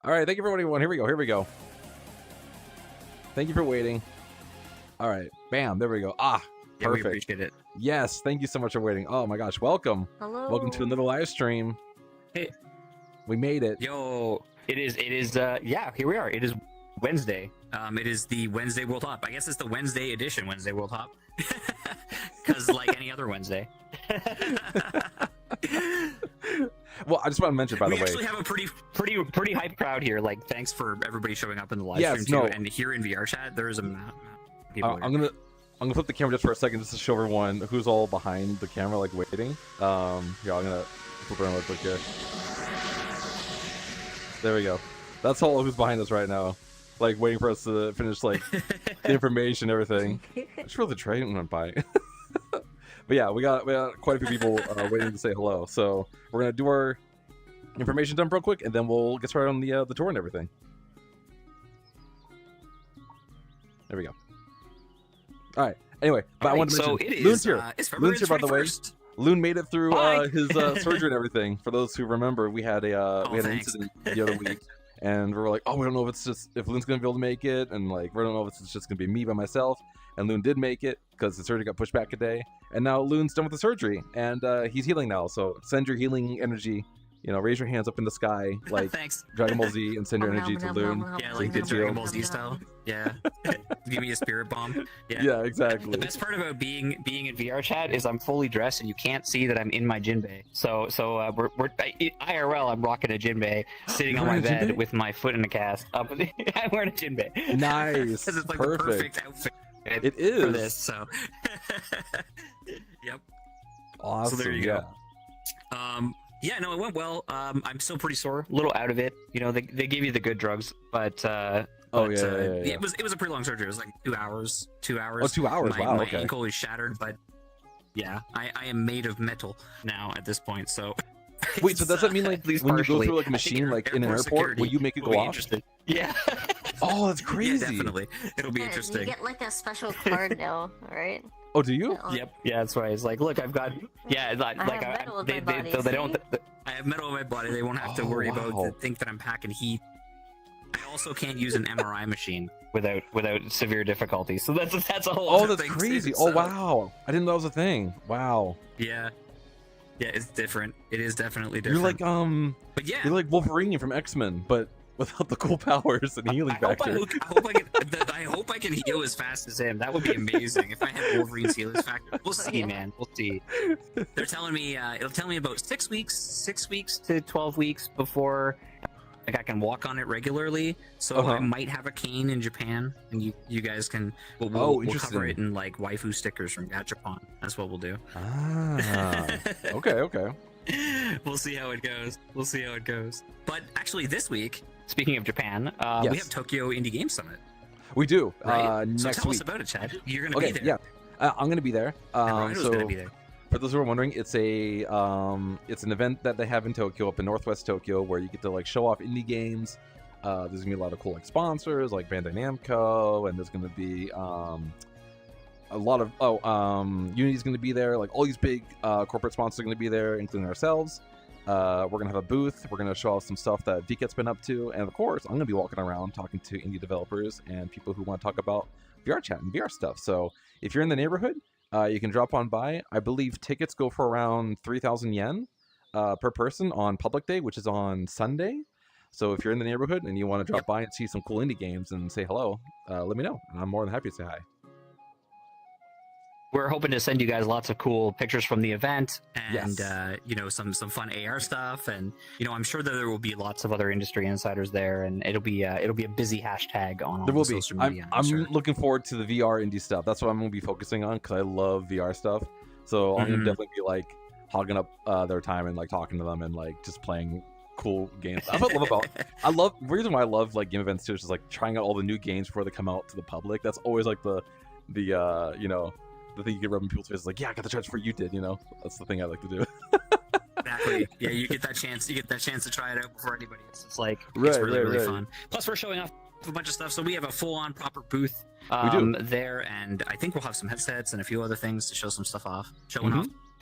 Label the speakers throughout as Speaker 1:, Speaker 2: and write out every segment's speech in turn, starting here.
Speaker 1: All right, thank you for waiting, everyone. Here we go. Here we go. Thank you for waiting. All right, bam, there we go. Ah,
Speaker 2: Yeah, we
Speaker 1: perfect.
Speaker 2: appreciate it.
Speaker 1: Yes, thank you so much for waiting. Oh my gosh, welcome.
Speaker 3: Hello.
Speaker 1: Welcome to another live stream.
Speaker 2: Hey.
Speaker 1: We made it.
Speaker 2: Yo, it is, yeah, here we are. It is Wednesday. It is the Wednesday World Hop. I guess it's the Wednesday edition Wednesday World Hop. Because like any other Wednesday.
Speaker 1: Well, I just want to mention, by the
Speaker 2: we
Speaker 1: way,
Speaker 2: actually have a pretty hype crowd here. Like, thanks for everybody showing up in the live
Speaker 1: Yes,
Speaker 2: stream too.
Speaker 1: no.
Speaker 2: And here in VRChat, there is a amount of people
Speaker 1: I'm gonna flip the camera just for a second, just to show everyone who's all behind the camera, like waiting. Yeah, I'm gonna flip around real quick here. There we go. That's all who's behind us right now, like waiting for us to finish like the information, everything. I just feel the train went by. But yeah, we got quite a few people waiting to say hello. So we're gonna do our information dump real quick, and then we'll get started on the tour and everything. There we go. All right. Anyway, but I wanted to mention Loon's here. Loon's here, by the way. Loon made it through his surgery and everything. For those who remember, we had an incident the other week, and we were like, oh, we don't know if Loon's gonna be able to make it, and like we don't know if it's just gonna be me by myself. And Loon did make it because the surgery got pushed back a day, and now Loon's done with the surgery, and he's healing now. So send your healing energy. You know, raise your hands up in the sky like
Speaker 2: Thanks.
Speaker 1: Dragon Ball Z, and send your energy to Loon.
Speaker 2: Yeah,
Speaker 1: so
Speaker 2: like
Speaker 1: he
Speaker 2: the
Speaker 1: can
Speaker 2: Dragon
Speaker 1: heal.
Speaker 2: Ball Z style. Yeah. Give me a spirit bomb. Yeah.
Speaker 1: Yeah, exactly.
Speaker 2: The best part about being in VRChat is I'm fully dressed and you can't see that I'm in my jinbei. So we're IRL. I'm rocking a jinbei, sitting on my bed with my foot in a cast. I'm wearing a jinbei.
Speaker 1: Nice.
Speaker 2: Because it's like
Speaker 1: Perfect.
Speaker 2: the perfect outfit.
Speaker 1: It is
Speaker 2: for this. So. Yep.
Speaker 1: Awesome.
Speaker 2: So there you go. Yeah, no, it went well. I'm still pretty sore, a little out of it. You know, they gave you the good drugs, but yeah. It was a pretty long surgery. It was like 2 hours. 2 hours.
Speaker 1: Oh, 2 hours. Wow.
Speaker 2: My
Speaker 1: Okay.
Speaker 2: ankle is shattered, but yeah, I am made of metal now at this point. So
Speaker 1: Wait, so does that mean like when you go through like a machine like in an airport, will you make it go off?
Speaker 2: Yeah.
Speaker 1: Oh, that's crazy.
Speaker 2: Yeah, definitely. It'll be interesting.
Speaker 3: You get like a special card now, right?
Speaker 1: Oh, do you?
Speaker 2: Yep. Yeah, that's right. It's like, look, I've got. Yeah, like
Speaker 3: have metal in my body,
Speaker 2: so they
Speaker 3: see?
Speaker 2: don't. I have metal in my body. They won't have to worry about think that I'm packing heat. I also can't use an MRI machine without severe difficulty. So that's a whole.
Speaker 1: Oh,
Speaker 2: other
Speaker 1: that's
Speaker 2: thing
Speaker 1: crazy.
Speaker 2: Too,
Speaker 1: Oh,
Speaker 2: so.
Speaker 1: wow. I didn't know that was a thing. Wow.
Speaker 2: Yeah. Yeah, it's different. It is definitely different.
Speaker 1: You're like
Speaker 2: But yeah.
Speaker 1: You're like Wolverine from X-Men, but without the cool powers and healing factor.
Speaker 2: I hope I can heal as fast as him. That would be amazing if I had Wolverine's healing factor. We'll see, man. We'll see. They're telling me it'll tell me about 6 weeks to 12 weeks before like I can walk on it regularly. So I might have a cane in Japan, and you guys can we'll cover it in like waifu stickers from Gachapon. That's what we'll do.
Speaker 1: Ah. Okay.
Speaker 2: We'll see how it goes. But actually, this week, speaking of Japan, we have Tokyo Indie Game Summit.
Speaker 1: We do.
Speaker 2: Right?
Speaker 1: Next
Speaker 2: so tell
Speaker 1: week.
Speaker 2: us about it, Chad. You're gonna be there.
Speaker 1: Yeah. I'm gonna be there.
Speaker 2: Rhino's gonna be there.
Speaker 1: For those who are wondering, it's an event that they have in Tokyo, up in Northwest Tokyo, where you get to like show off indie games. There's gonna be a lot of cool like sponsors, like Bandai Namco, and there's gonna be a lot of Unity's gonna be there. Like all these big corporate sponsors are gonna be there, including ourselves. We're gonna have a booth. We're gonna show off some stuff that Vket's been up to, and of course, I'm gonna be walking around talking to indie developers and people who want to talk about VRChat and VR stuff. So if you're in the neighborhood, you can drop on by. I believe tickets go for around 3,000 yen per person on public day, which is on Sunday. So if you're in the neighborhood and you want to drop by and see some cool indie games and say hello, let me know. I'm more than happy to say hi.
Speaker 2: We're hoping to send you guys lots of cool pictures from the event and
Speaker 1: Yes.
Speaker 2: you know, some fun AR stuff, and you know, I'm sure that there will be lots of other industry insiders there, and it'll be a busy hashtag on all
Speaker 1: There will
Speaker 2: the
Speaker 1: be.
Speaker 2: social media.
Speaker 1: I'm
Speaker 2: sure.
Speaker 1: looking forward to the VR indie stuff. That's what I'm going to be focusing on because I love VR stuff. So I'm going to definitely be like hogging up their time and like talking to them and like just playing cool games. The reason why I love like game events too is just like trying out all the new games before they come out to the public. That's always like the you know, the thing you get rubbing people's faces like, yeah, I got the charge for you did, you know. That's the thing I like to do.
Speaker 2: Exactly. Yeah, you get that chance to try it out before anybody else. It's like it's really fun. Plus we're showing off a bunch of stuff, so we have a full-on proper booth
Speaker 1: we do.
Speaker 2: there, and I think we'll have some headsets and a few other things to show some stuff off.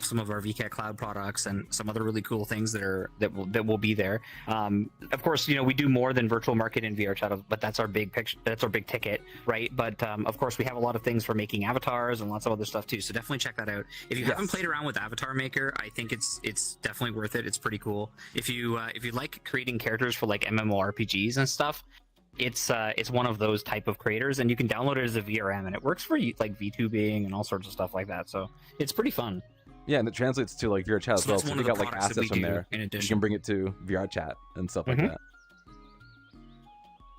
Speaker 2: some of our VKet Cloud products and some other really cool things that will be there. Of course, we do more than VirtualMarket and VRChat, but that's our big picture. That's our big ticket, right? But of course, we have a lot of things for making avatars and lots of other stuff too. So definitely check that out. If you haven't played around with Avatar Maker, I think it's definitely worth it. It's pretty cool. If you like creating characters for like MMORPGs and stuff, it's one of those type of creators, and you can download it as a VRM, and it works for like VTubing and all sorts of stuff like that. So it's pretty fun.
Speaker 1: Yeah, and it translates to like VRChat as well. So we got like assets from there. You can bring it to VRChat and stuff like that.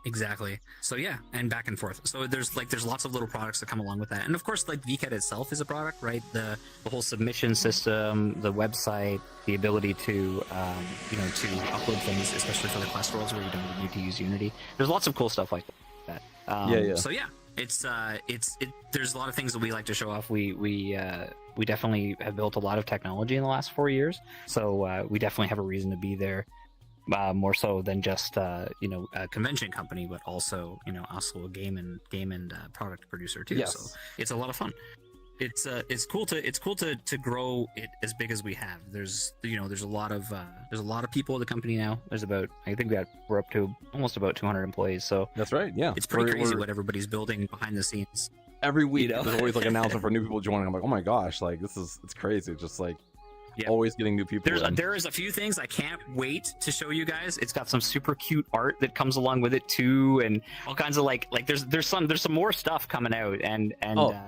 Speaker 2: Exactly. So yeah, and back and forth. So there's lots of little products that come along with that, and of course, like VKet itself is a product, right? The whole submission system, the website, the ability to to upload things, especially for the quest worlds where you don't need to use Unity. There's lots of cool stuff like that. So yeah, it's there's a lot of things that we like to show off. We definitely have built a lot of technology in the last 4 years, so we definitely have a reason to be there. More so than just a convention company, but also a game and product producer too. Yes. So it's a lot of fun. It's cool to grow it as big as we have. There's a lot of people at the company now. I think we're up to almost about 200 employees. So
Speaker 1: that's right. Yeah,
Speaker 2: it's pretty crazy what everybody's building behind the scenes.
Speaker 1: Every week there's always like an announcement for new people joining. I'm like, oh my gosh, like it's crazy. Just like. Always getting new people.
Speaker 2: There is a few things I can't wait to show you guys. It's got some super cute art that comes along with it too, and all kinds of like there's some more stuff coming out, and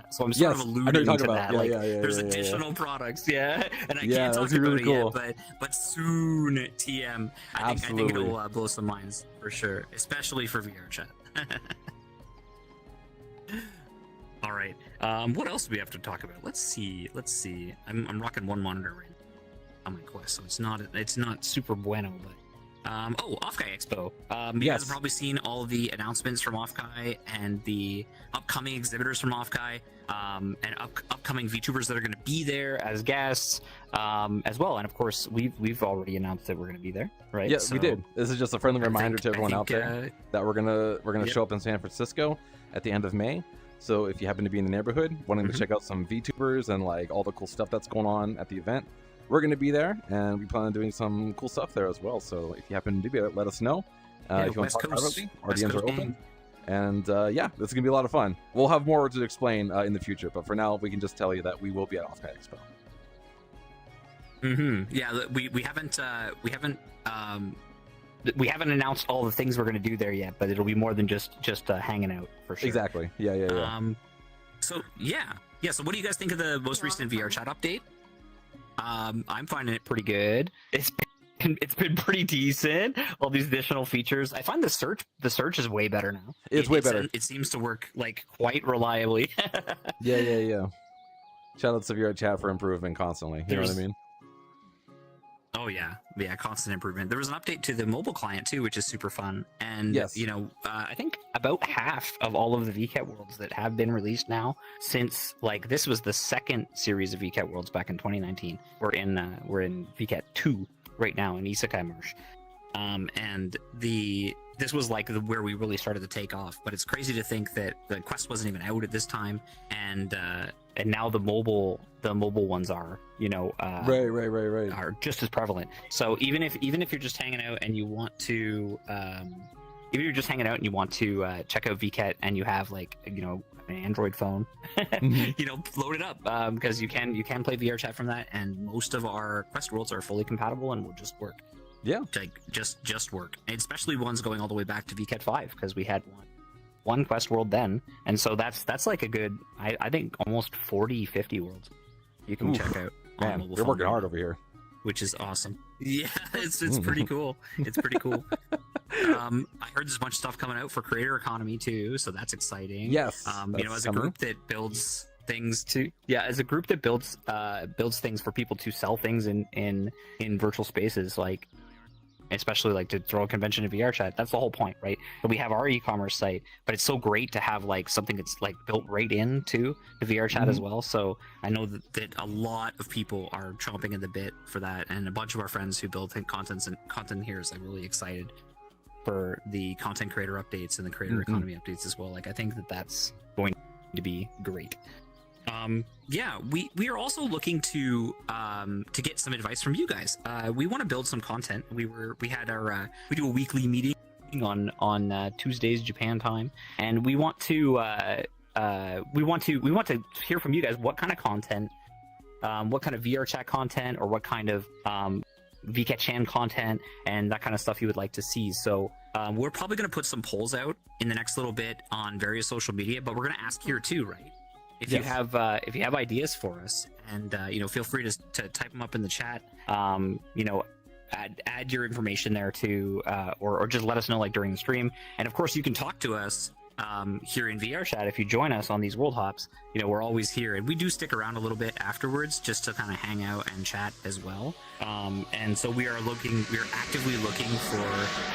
Speaker 2: so I'm sort of alluding to that. There's additional products, and I can't talk about it yet, but soon, TM. I think it'll blow some minds for sure, especially for VRChat. All right. What else do we have to talk about? Let's see. I'm rocking one monitor right now on my Quest, so it's not super bueno, but Offkai Expo. You guys have probably seen all the announcements from Offkai and the upcoming exhibitors from Offkai, and upcoming VTubers that are going to be there as guests, as well. And of course, we've already announced that we're going to be there, right?
Speaker 1: Yeah, we did. This is just a friendly reminder to everyone out there that we're gonna show up in San Francisco at the end of May. So if you happen to be in the neighborhood, wanting to check out some VTubers and like all the cool stuff that's going on at the event, we're going to be there, and we plan on doing some cool stuff there as well. So if you happen to be there, let us know. If you want to talk privately, our DMs are open. And this is going to be a lot of fun. We'll have more to explain in the future, but for now, we can just tell you that we will be at Offkai Expo.
Speaker 2: Yeah, we haven't announced all the things we're going to do there yet, but it'll be more than just hanging out for sure.
Speaker 1: Exactly. Yeah.
Speaker 2: So what do you guys think of the most recent VRChat update? I'm finding it pretty good. It's been pretty decent. All these additional features. I find the search is way better now.
Speaker 1: It's way better.
Speaker 2: It seems to work like quite reliably.
Speaker 1: Yeah. Shout out to VRChat for improving constantly. You know what I mean?
Speaker 2: Oh yeah, constant improvement. There was an update to the mobile client too, which is super fun. And I think about half of all of the VKet worlds that have been released now, since like this was the second series of VKet worlds back in 2019. We're in VKet 2 right now in Isekai Marsh, and this was like where we really started to take off. But it's crazy to think that the Quest wasn't even out at this time, and now the mobile ones are
Speaker 1: right
Speaker 2: are just as prevalent. So even if you're just hanging out and you want to check out VKet and you have like an Android phone, load it up, because you can play VRChat from that, and most of our Quest worlds are fully compatible and will just work.
Speaker 1: Yeah,
Speaker 2: like just work, and especially ones going all the way back to VKet 5, because we had one Quest world then, and so that's like a good, I think almost 40-50 worlds you can check out.
Speaker 1: Man, you're working hard over here,
Speaker 2: which is awesome. Yeah, it's pretty cool. It's pretty cool. I heard there's a bunch of stuff coming out for creator economy too, so that's exciting.
Speaker 1: Yes,
Speaker 2: as a group that builds things as a group that builds things for people to sell things in virtual spaces, like especially like to throw a convention in VRChat. That's the whole point, right? But we have our e-commerce site, but it's so great to have like something that's like built right into the VRChat as well. So I know that a lot of people are chomping at the bit for that, and a bunch of our friends who build content here is like really excited for the content creator updates and the creator economy updates as well. Like I think that's going to be great. Yeah, we are also looking to get some advice from you guys. We want to build some content. We do a weekly meeting on Tuesdays Japan time, and we want to hear from you guys what kind of content, what kind of VRChat content, or what kind of VketChan content and that kind of stuff you would like to see. So we're probably going to put some polls out in the next little bit on various social media, but we're going to ask here too, right? If you have ideas for us, and feel free to type them up in the chat. Add your information there too, or just let us know like during the stream. And of course, you can talk to us here in VRChat if you join us on these world hops. We're always here, and we do stick around a little bit afterwards just to kind of hang out and chat as well. And so we are actively looking for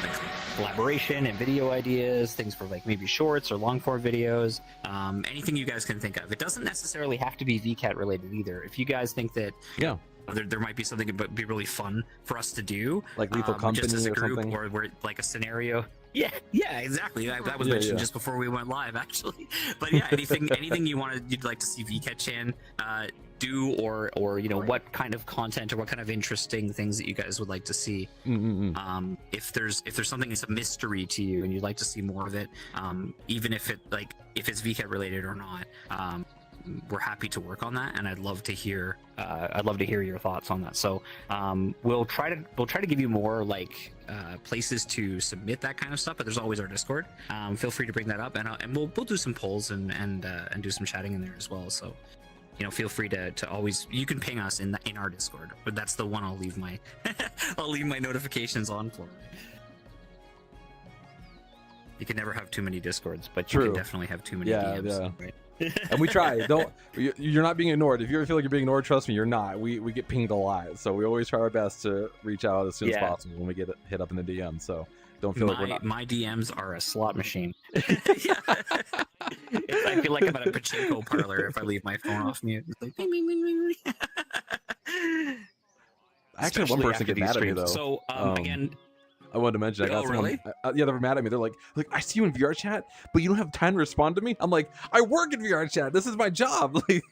Speaker 2: like collaboration and video ideas, things for like maybe shorts or long form videos, anything you guys can think of. It doesn't necessarily have to be VCAT related either. If you guys think that there might be something that would be really fun for us to do, like Lethal Company just as a group, or something, or where like a scenario. Yeah, exactly. That was mentioned just before we went live, actually. But yeah, anything you'd like to see VketChan do, or what kind of content or what kind of interesting things that you guys would like to see. If there's something that's a mystery to you and you'd like to see more of it, even if it's VCAT related or not, we're happy to work on that, and I'd love to hear your thoughts on that. So we'll try to give you more like places to submit that kind of stuff, but there's always our Discord. Feel free to bring that up, and we'll do some polls and do some chatting in there as well. So feel free to always, you can ping us in our Discord, but that's the one I'll leave my notifications on for. You can never have too many Discords, but you can definitely have too many DMs. Right?
Speaker 1: And we try. You're not being ignored. If you ever feel like you're being ignored, trust me, you're not. We get pinged a lot, so we always try our best to reach out as soon as possible when we get hit up in the DM. So don't feel like we're not. My
Speaker 2: DMs are a slot machine. I feel like I'm at a pachinko parlor if I leave my phone off mute. It's like, bing, bing, bing, bing.
Speaker 1: I actually had one person get mad at me though.
Speaker 2: So again.
Speaker 1: I wanted to mention, I got someone,
Speaker 2: really?
Speaker 1: They were mad at me. They're like, I see you in VRChat, but you don't have time to respond to me. I'm like, I work in VRChat. This is my job. Like,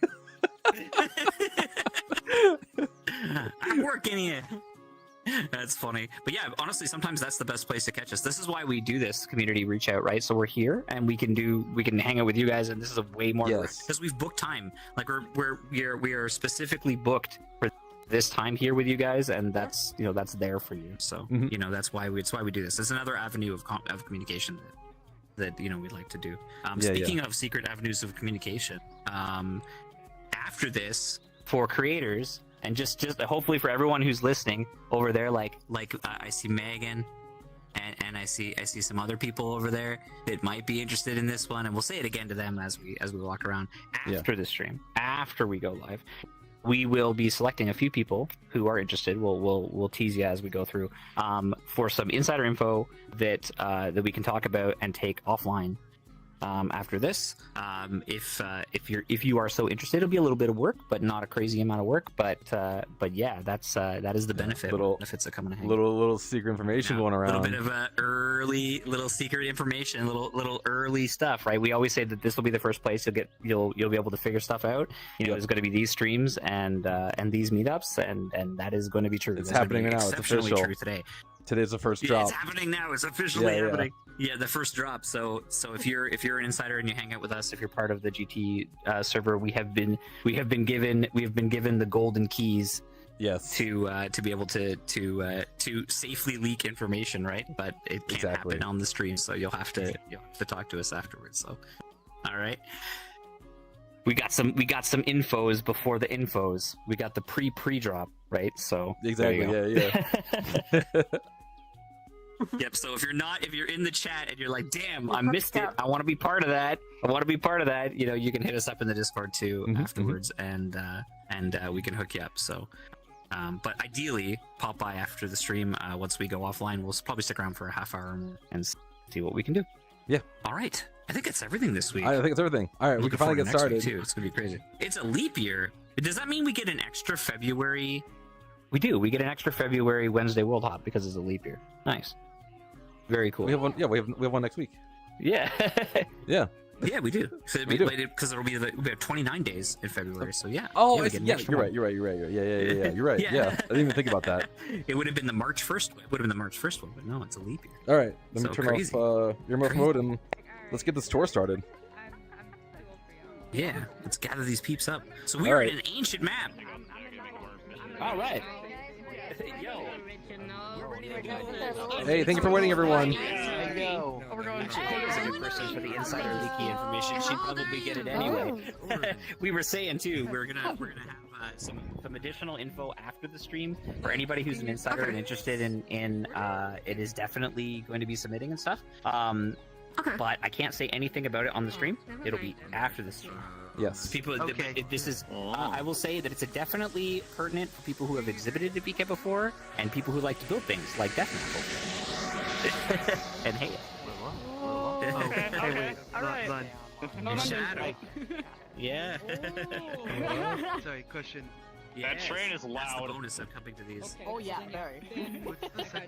Speaker 2: I'm working here. That's funny. But yeah, honestly, sometimes that's the best place to catch us. This is why we do this community reach out, right? So we're here and we can hang out with you guys, and this is a way more because we've booked time. Like we are specifically booked for this time here with you guys, and that's that's there for you. So that's why we do this. It's another avenue of communication that we'd like to do. Speaking of secret avenues of communication, after this, for creators and just hopefully for everyone who's listening over there, like I see Megan and I see some other people over there that might be interested in this one, and we'll say it again to them as we walk around after the stream, after we go live. We will be selecting a few people who are interested. We'll tease you as we go through for some insider info that we can talk about and take offline after this. If you are so interested, it'll be a little bit of work, but not a crazy amount of work. But yeah, that is the benefit. Benefits that come in handy.
Speaker 1: Little secret information going around.
Speaker 2: A little bit of early little secret information, little early stuff, right? We always say that this will be the first place you'll be able to figure stuff out. There's going to be these streams and these meetups, and that is going to be true.
Speaker 1: It's happening now. It's official.
Speaker 2: True today.
Speaker 1: Today's the first drop.
Speaker 2: It's happening now. It's officially happening. Yeah, the first drop. So if you're an insider and you hang out with us, if you're part of the GT server, we have been given the golden keys.
Speaker 1: Yes.
Speaker 2: To be able to safely leak information, right? But it can't happen on the stream, so you'll have to talk to us afterwards. So, all right. We got some infos before the infos. We got the pre-drop, right? So
Speaker 1: exactly, yeah.
Speaker 2: Yep. So if you're in the chat and you're like, damn, I missed it. I want to be part of that. You can hit us up in the Discord too afterwards, and we can hook you up. So, but ideally, pop by after the stream. Once we go offline, we'll probably stick around for a half hour and see what we can do.
Speaker 1: Yeah.
Speaker 2: All right. I think it's everything this week.
Speaker 1: I think it's everything. All right, we can finally get started.
Speaker 2: Too. It's gonna be crazy. It's a leap year. Does that mean we get an extra February? We do. We get an extra February Wednesday World Hop because it's a leap year. Nice. Very cool.
Speaker 1: We have one. Yeah, we have one next week.
Speaker 2: Yeah.
Speaker 1: Yeah.
Speaker 2: Yeah, we do.
Speaker 1: We do.
Speaker 2: Because we have 29 days in February. So yeah.
Speaker 1: Oh,
Speaker 2: we get an extra
Speaker 1: you're
Speaker 2: one.
Speaker 1: right. Yeah. You're right. Yeah. I didn't even think about that.
Speaker 2: It would have been the March 1st. It would have been the March 1st one, but no, it's a leap year.
Speaker 1: All right, let me
Speaker 2: So
Speaker 1: turn
Speaker 2: crazy.
Speaker 1: off earmuff mode and let's get this tour started.
Speaker 2: Yeah, let's gather these peeps up. So
Speaker 1: All
Speaker 2: we're
Speaker 1: right.
Speaker 2: in an ancient map. All right. Yo.
Speaker 1: Hey, thank you for waiting, everyone.
Speaker 2: Yo. We're going to a new person for the insider leaky information. She'd probably get it anyway. We were saying too, we're gonna have some additional info after the stream for anybody who's an insider and interested in it is definitely going to be submitting and stuff. But I can't say anything about it on the stream. It'll be after the stream.
Speaker 1: Yes.
Speaker 2: People, this is. I will say that it's a definitely pertinent for people who have exhibited at VketChan before and people who like to build things like Death Metal. And hey.
Speaker 4: Okay. All right.
Speaker 2: And Shadow. Yeah.
Speaker 4: Sorry, question.
Speaker 5: That train is
Speaker 2: That's the
Speaker 5: loud.
Speaker 2: bonus of coming to these.
Speaker 6: Oh yeah, very.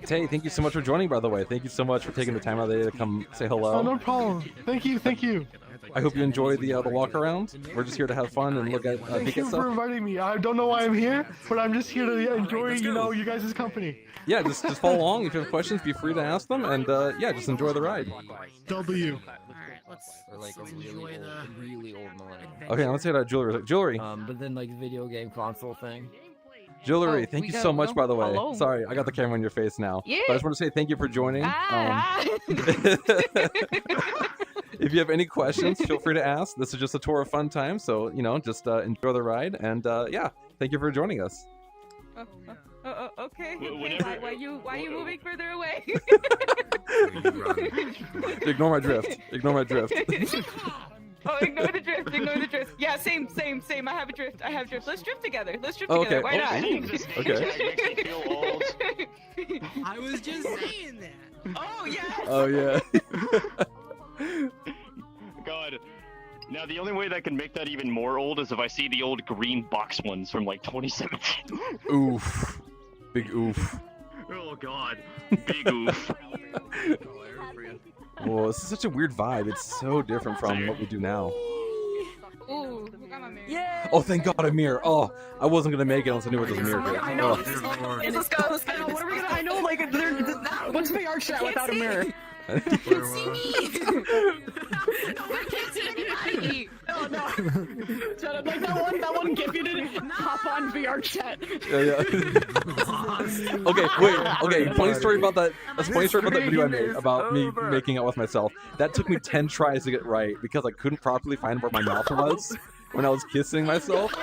Speaker 1: Tay, thank you so much for joining, by the way. Thank you so much for taking the time out of the day to come say hello.
Speaker 7: Oh, no problem. Thank you.
Speaker 1: I hope you enjoy the walk around. We're just here to have fun and look at
Speaker 7: Thank
Speaker 1: VketChan
Speaker 7: you for
Speaker 1: stuff.
Speaker 7: inviting me. I don't know why I'm here, but I'm just here to enjoy, you guys' company.
Speaker 1: Yeah, just follow along. If you have questions, be free to ask them, and yeah, just enjoy the ride.
Speaker 7: W.
Speaker 6: Or like a really old millennial.
Speaker 1: Okay, let's hit jewelry. Jewelry,
Speaker 6: But then like video game console thing.
Speaker 1: jewelry.
Speaker 8: Oh,
Speaker 1: Thank
Speaker 8: we
Speaker 1: you
Speaker 8: got-
Speaker 1: so much,
Speaker 8: oh,
Speaker 1: by the way.
Speaker 8: hello.
Speaker 1: Sorry, I got the camera in your face now.
Speaker 8: Yeah.
Speaker 1: But I just want to say thank you for joining. If you have any questions, feel free to ask. This is just a tour of fun time, so just enjoy the ride, and yeah, thank you for joining us.
Speaker 8: Okay.
Speaker 5: Whenever-
Speaker 8: Why you moving further away?
Speaker 1: Ignore my drift. Ignore my drift.
Speaker 8: Oh, ignore the drift. Ignore the drift. Yeah, same. I have a drift. Let's drift together.
Speaker 1: Oh,
Speaker 8: together.
Speaker 1: okay.
Speaker 8: Why not?
Speaker 1: Okay.
Speaker 5: Makes me feel old.
Speaker 6: I was just saying that.
Speaker 8: Oh yeah.
Speaker 1: Oh yeah.
Speaker 5: God. Now the only way that can make that even more old is if I see the old green box ones from like 2017.
Speaker 1: Oof. Big oof.
Speaker 5: Oh God. Big oof.
Speaker 1: Whoa, this is such a weird vibe. It's so different from what we do now.
Speaker 8: Ooh, who got my mirror?
Speaker 6: Yeah.
Speaker 1: Oh, thank God, a mirror. Oh, I wasn't gonna make it unless I knew it was a mirror.
Speaker 6: I know.
Speaker 1: Oh.
Speaker 8: Let's go.
Speaker 6: I know. What are we gonna? I know. Like, what's VRChat without a mirror?
Speaker 8: See me. No, I can't see anybody.
Speaker 6: No. Shut up. Like that one gif you did. Hop on VRChat.
Speaker 1: Yeah. Okay, wait. Okay, funny story about that. That's a funny story about that video I made about me making out with myself. That took me 10 tries to get right because I couldn't properly find where my mouth was when I was kissing myself.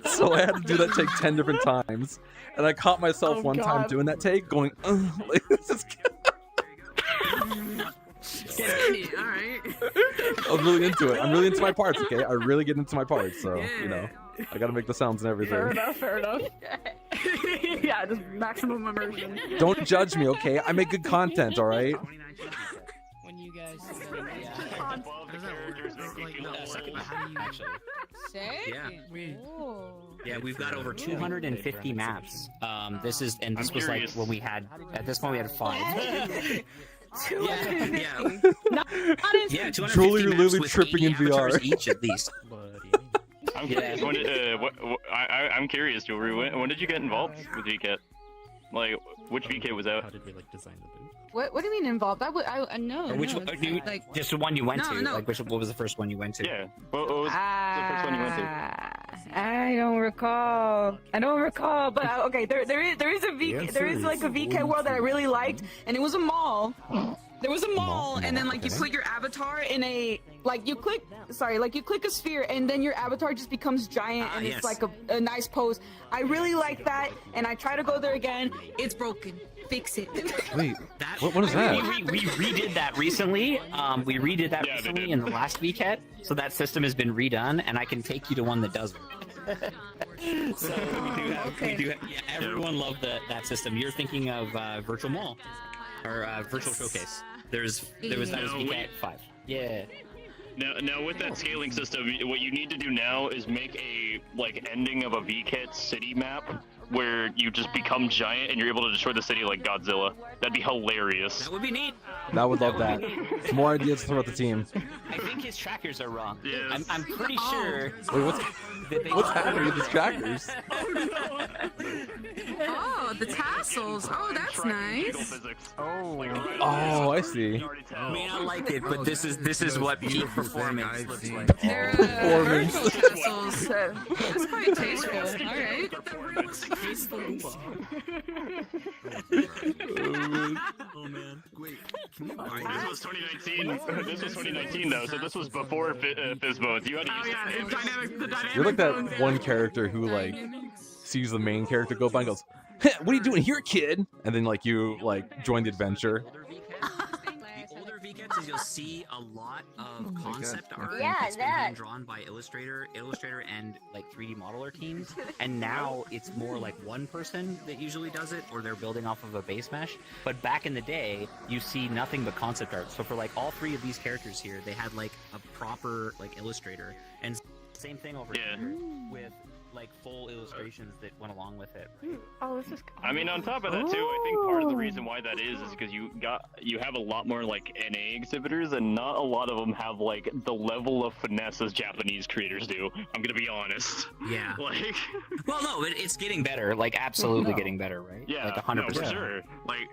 Speaker 1: So I had to do that take 10 different times, and I caught myself one time
Speaker 6: God.
Speaker 1: doing that take, going, like this is.
Speaker 6: Alright.
Speaker 1: I was really into it. I'm really into my parts, okay? I really get into my parts, so, I gotta make the sounds and everything.
Speaker 6: Fair enough. Yeah, just maximum immersion.
Speaker 1: Don't judge me, okay? I make good content, alright?
Speaker 6: When you guys
Speaker 2: Yeah, we've got over 250 maps. This was like when we had at this point we had 5. Yeah. Yeah, 250
Speaker 1: Truly,
Speaker 2: maps
Speaker 1: literally
Speaker 2: with
Speaker 1: tripping
Speaker 2: 80
Speaker 1: in VR.
Speaker 2: avatars each at least.
Speaker 5: I'm curious. I'm curious, Jewelry. When did you get involved with VKet? Like, which VK was out?
Speaker 9: How did we like design the boot?
Speaker 8: What do you mean involved? No.
Speaker 2: Or which one?
Speaker 8: Like,
Speaker 2: Just the one you went
Speaker 8: No,
Speaker 2: to.
Speaker 8: no.
Speaker 2: Like, what was the first one you went to?
Speaker 5: Yeah. What was the first one you went to?
Speaker 8: I don't recall. But okay, there is a VK. There is like a VK world that I really liked, and it was a mall. There was a mall, and then like you put your avatar in a you click a sphere, and then your avatar just becomes giant, and
Speaker 2: yes.
Speaker 8: it's like a nice pose. I really like that, and I try to go there again. It's broken. Fix it.
Speaker 1: Wait,
Speaker 2: That,
Speaker 1: what is that?
Speaker 2: We redid that recently. We redid that
Speaker 5: Yeah, they
Speaker 2: recently
Speaker 5: did.
Speaker 2: in the last VKet, so that system has been redone, and I can take you to one that doesn't. So we do have, yeah, everyone loved that system. You're thinking of Virtual Mall or Virtual Showcase. That was VKet 5. Yeah.
Speaker 5: Now with that scaling system, what you need to do now is make a ending of a VKet city map where you just become giant and you're able to destroy the city like Godzilla. That'd be hilarious.
Speaker 2: That would be neat.
Speaker 1: I would love that. More ideas to throw at the team.
Speaker 9: I think his trackers are wrong.
Speaker 5: Yes.
Speaker 9: I'm pretty sure.
Speaker 1: Wait, what's happening with these trackers?
Speaker 8: Oh, the tassels. Oh, that's nice.
Speaker 1: Oh, I see.
Speaker 2: I mean, I like it, but this is what peak performance looks like.
Speaker 8: They're
Speaker 1: Performance.
Speaker 8: vertical tassels. That's quite tasteful. All right.
Speaker 2: Oh man. Wait.
Speaker 5: This was 2019. This was 2019 though, so this was before Fizz modes. You had to use it.
Speaker 1: You're like that one character who like sees the main character go by and goes, "Heh, what are you doing here, kid?" And then like you like join the adventure.
Speaker 2: The older VketChans is you'll see a lot of concept art
Speaker 3: Yeah,
Speaker 2: that's been
Speaker 3: that.
Speaker 2: hand drawn by Illustrator and like 3D modeler teams. And now it's more like one person that usually does it, or they're building off of a base mesh. But back in the day, you see nothing but concept art. So for like all three of these characters here, they had like a proper like Illustrator, and same thing over here with like full illustrations that went along with it.
Speaker 3: Oh, this is.
Speaker 5: I mean, on top of that too, I think part of the reason why that is because you have a lot more like NA exhibitors, and not a lot of them have like the level of finesse as Japanese creators do. I'm gonna be honest.
Speaker 2: Yeah.
Speaker 5: Like.
Speaker 2: Well, no, it's getting better. Like absolutely getting better, right?
Speaker 5: Yeah.
Speaker 2: Like 100%.
Speaker 5: No, for sure. Like.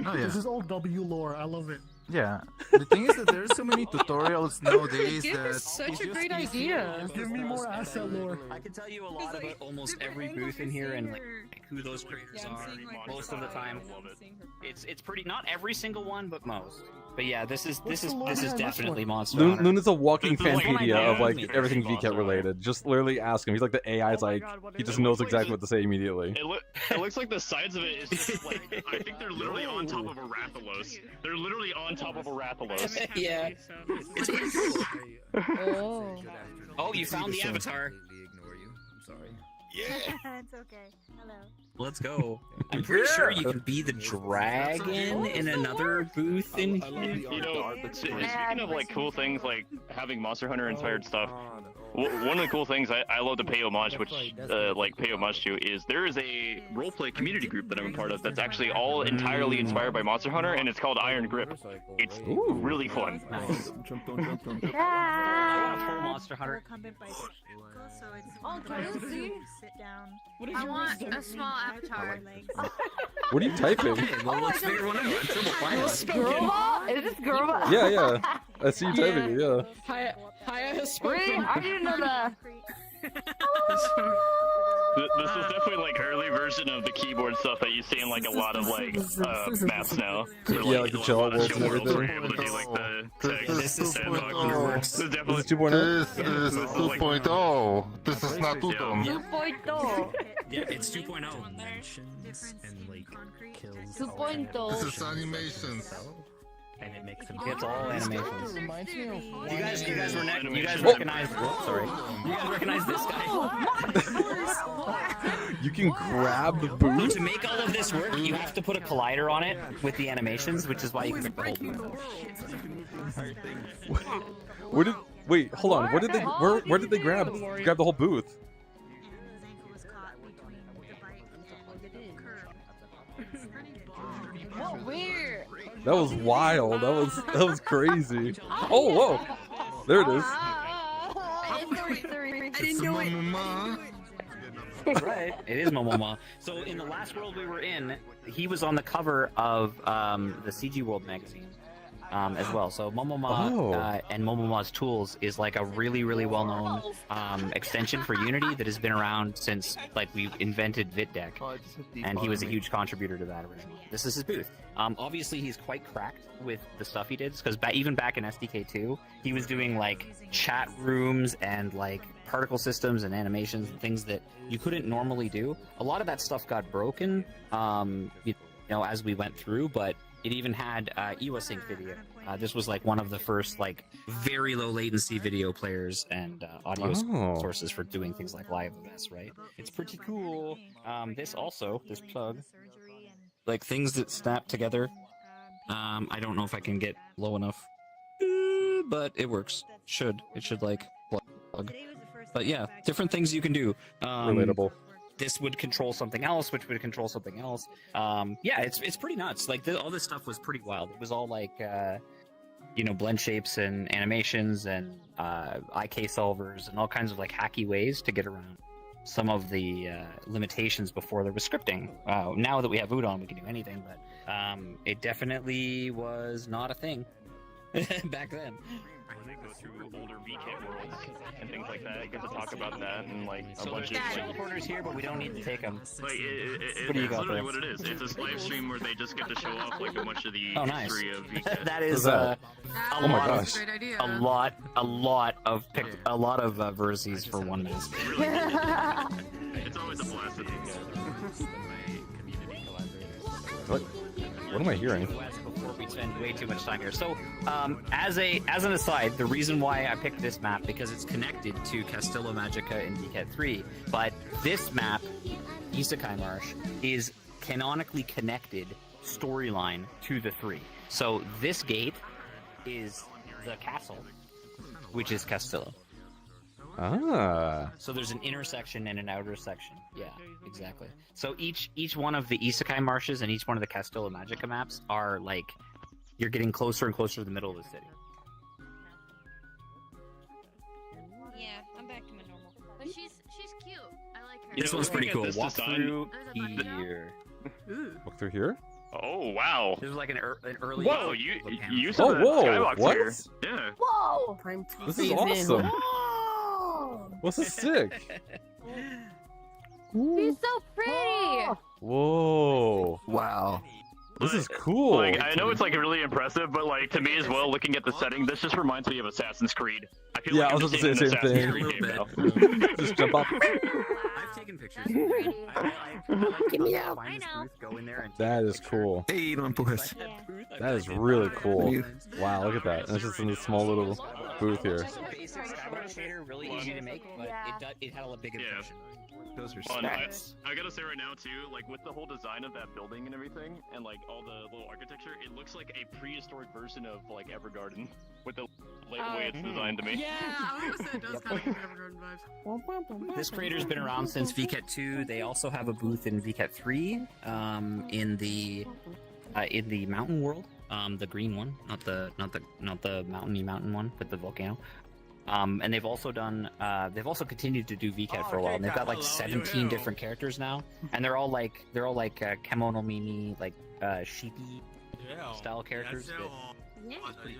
Speaker 10: Oh yeah.
Speaker 7: This is all W lore. I love it.
Speaker 10: Yeah. The thing is that there's so many tutorials nowadays
Speaker 8: Give
Speaker 10: that
Speaker 8: us such a great idea.
Speaker 7: Give me more asset lore.
Speaker 2: I can tell you a lot about almost every booth in here and like who those creators are most of the time. It's pretty, not every single one, but most. But yeah, this is definitely Monster Hunter.
Speaker 1: Luna's a walking
Speaker 5: This is like-
Speaker 1: fanpedia of like
Speaker 5: Yeah.
Speaker 1: everything
Speaker 5: Monster
Speaker 1: VKet related. Just literally ask him. He's like the AI. It's like he just knows exactly what to say immediately.
Speaker 5: It looks like the sides of it is just like I think they're literally on top of a Rathalos. They're literally on top of a Rathalos.
Speaker 2: Yeah. It's pretty cool.
Speaker 8: Oh.
Speaker 2: Oh, you found the avatar.
Speaker 3: Yeah. It's okay. Hello.
Speaker 2: Let's go. I'm pretty sure you can be the dragon in another booth in here.
Speaker 5: You know, speaking of like cool things like having Monster Hunter inspired stuff, one of the cool things I love to pay homage, pay homage to, is there is a roleplay community group that I'm a part of that's actually all entirely inspired by Monster Hunter, and it's called Iron Grip. It's really fun.
Speaker 2: Nice. I want a full Monster Hunter.
Speaker 3: Oh, can you see?
Speaker 8: I want a small avatar.
Speaker 1: What are you typing?
Speaker 2: Well, let's figure one out. I'm sure we'll find one.
Speaker 3: Girl? Is this girl?
Speaker 1: Yeah, yeah. I see you typing it. Yeah.
Speaker 8: Haya has
Speaker 3: Wait,
Speaker 8: spoken.
Speaker 3: I didn't know that.
Speaker 5: This is definitely like early version of the keyboard stuff that you see in like a lot of like maps now.
Speaker 1: Yeah, like the chill out worlds and
Speaker 5: where
Speaker 1: everything.
Speaker 5: you're able to do like the text.
Speaker 2: This is
Speaker 5: sandbox.
Speaker 10: 2.0.
Speaker 5: This is
Speaker 1: This
Speaker 5: definitely
Speaker 1: is 2.0.
Speaker 10: This is 2.0. This is not 2.0.
Speaker 3: 2.0.
Speaker 2: Yeah, it's 2.0.
Speaker 3: 2.0.
Speaker 10: This is animations.
Speaker 2: And it makes them. It's all animations.
Speaker 7: Reminds me of
Speaker 2: You guys
Speaker 5: Animation.
Speaker 2: recognize? Oh, sorry. You guys recognize this guy?
Speaker 1: You can grab the
Speaker 2: So
Speaker 1: booth.
Speaker 2: to make all of this work, you have to put a collider on it with the animations, which is why you can pick the whole booth.
Speaker 1: Wait, hold on. Where did they grab the whole booth?
Speaker 3: Oh, weird.
Speaker 1: That was wild. That was crazy. Oh, whoa. There it is.
Speaker 3: I
Speaker 8: didn't know it.
Speaker 2: Right. It is Momoma. So in the last world we were in, he was on the cover of the CG World magazine. As well. So Momoma and Momoma's Tools is like a really, really well-known extension for Unity that has been around since like we invented VitDeck, and he was a huge contributor to that originally. This is his booth. Obviously, he's quite cracked with the stuff he did, because even back in SDK2, he was doing like chat rooms and like particle systems and animations and things that you couldn't normally do. A lot of that stuff got broken, you know, as we went through, but it even had EWASync video. This was like one of the first like very low latency video players and audio sources for doing things like live events, right? It's pretty cool. This plug, like things that snap together. I don't know if I can get low enough, but it works. It should like plug. But yeah, different things you can do.
Speaker 1: Relatable.
Speaker 2: this would control something else, which would control something else. Yeah, it's pretty nuts. Like all this stuff was pretty wild. It was all like blend shapes and animations and IK solvers and all kinds of like hacky ways to get around some of the limitations before there was scripting. Now that we have Udon, we can do anything, but it definitely was not a thing back then.
Speaker 5: When they go through older VketChan worlds and things like that, you get to talk about that and like a bunch of
Speaker 2: teleporters here, but we don't need to take them.
Speaker 5: Like it's literally what it is. It's a live stream where they just get to show off like a bunch of the history of VketChan.
Speaker 2: That is
Speaker 1: that?
Speaker 2: a
Speaker 1: Oh my
Speaker 2: lot
Speaker 1: gosh.
Speaker 2: a lot of verses for one minute.
Speaker 5: It's always a blast.
Speaker 1: What am I hearing?
Speaker 2: Before we spend way too much time here. So, as an aside, the reason why I picked this map because it's connected to Castillo Magica in VketChan 3, but this map, Isekai Marsh, is canonically connected storyline to the 3. So this gate is the castle, which is Castillo.
Speaker 1: Ah.
Speaker 2: So there's an inner section and an outer section. Yeah, exactly. So each one of the Isekai marshes and each one of the Castillo Magica maps are like you're getting closer and closer to the middle of the city.
Speaker 3: Yeah, I'm back to my normal. But she's cute. I like her.
Speaker 2: This one's pretty cool.
Speaker 5: This
Speaker 2: Walk
Speaker 5: design-
Speaker 2: through
Speaker 3: There's a button
Speaker 2: here.
Speaker 1: Walk through here?
Speaker 5: Oh wow!
Speaker 2: This is like an early.
Speaker 5: Whoa! You saw
Speaker 1: Oh,
Speaker 5: that
Speaker 1: whoa,
Speaker 5: skybox
Speaker 1: what?
Speaker 5: here. Yeah.
Speaker 3: Whoa!
Speaker 1: This is awesome.
Speaker 3: Whoa!
Speaker 1: This is sick.
Speaker 3: She's so pretty!
Speaker 1: Whoa.
Speaker 10: Wow.
Speaker 1: This is cool.
Speaker 5: Like I know it's like really impressive, but like to me as well, looking at the setting, this just reminds me of Assassin's Creed. I feel
Speaker 1: Yeah,
Speaker 5: like
Speaker 1: I
Speaker 5: I'm
Speaker 1: was
Speaker 5: just
Speaker 1: about to
Speaker 5: in
Speaker 1: say
Speaker 5: an
Speaker 1: the same
Speaker 5: Assassin's
Speaker 1: thing.
Speaker 5: Creed game now.
Speaker 1: Just jump up.
Speaker 2: I've taken pictures. Give me out.
Speaker 3: I know.
Speaker 2: Go in there and
Speaker 1: That is cool.
Speaker 10: Hey, no empujes.
Speaker 1: That is really cool. Wow, look at that. And it's just in this small little booth here.
Speaker 2: Just a basic skybox shader, really easy to make, but it had a big impression.
Speaker 10: Those are
Speaker 5: Fun.
Speaker 10: specs.
Speaker 5: I gotta say right now too, like with the whole design of that building and everything, and like all the little architecture, it looks like a prehistoric version of like Evergarden with the way it's designed to me.
Speaker 6: Yeah, I was gonna say it does kind of give Evergarden vibes.
Speaker 2: This creator's been around since VketChan 2. They also have a booth in VketChan 3, in the mountain world, the green one, not the mountainy mountain one with the volcano. And they've also continued to do VketChan for a while. And they've got like 17 different characters now, and they're all like Kemono Mimi, like sheepy style characters.
Speaker 3: Yeah. There's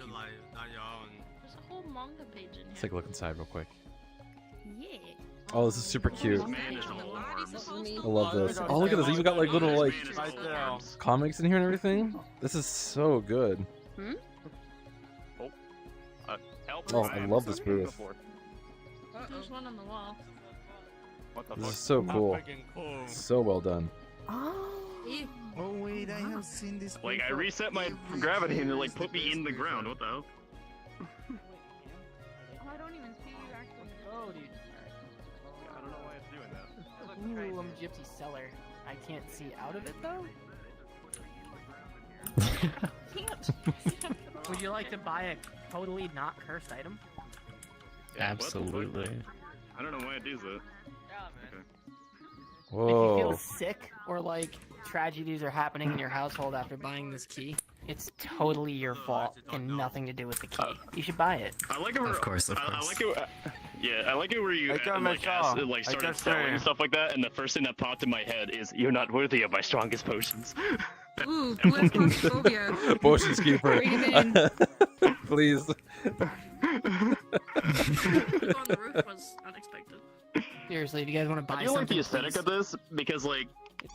Speaker 3: a whole manga page in here.
Speaker 1: Let's take a look inside real quick.
Speaker 3: Yeah.
Speaker 1: Oh, this is super cute.
Speaker 5: Man is all arms.
Speaker 1: I love this. Oh, look at this. You even got like little like
Speaker 5: Man is all arms.
Speaker 1: comics in here and everything. This is so good.
Speaker 5: Help,
Speaker 1: Oh, I
Speaker 5: Ryan.
Speaker 1: love this booth.
Speaker 5: Before.
Speaker 3: There's one on the wall.
Speaker 5: What the
Speaker 1: This
Speaker 5: fuck?
Speaker 1: is so cool. So well done.
Speaker 3: Ew.
Speaker 10: Oh wait, I have seen this.
Speaker 5: Like I reset my gravity and it like put me in the ground. What the hell?
Speaker 3: Oh, I don't even see you actually go, dude.
Speaker 5: I don't know why it's doing that.
Speaker 11: Ooh, I'm a gypsy seller. I can't see out of it though. Would you like to buy a totally not cursed item?
Speaker 5: Yeah, absolutely. I don't know why it does that.
Speaker 11: If you feel
Speaker 1: Whoa.
Speaker 11: sick or like tragedies are happening in your household after buying this key, it's totally your fault and nothing to do with the key. You should buy it.
Speaker 5: I like it where,
Speaker 9: Of course.
Speaker 5: I like it. Yeah, I like it where you
Speaker 10: I got
Speaker 5: like,
Speaker 10: my
Speaker 5: started selling and stuff like that, and the first thing that popped in my head is, "You're not worthy of my strongest potions."
Speaker 8: Ooh, who has claustrophobia?
Speaker 1: Potions keeper.
Speaker 8: Breathe in.
Speaker 1: Please.
Speaker 6: On the roof was unexpected.
Speaker 11: Seriously, if you guys want to buy
Speaker 5: I do like
Speaker 11: something,
Speaker 5: the aesthetic
Speaker 11: please.
Speaker 5: of this because, like,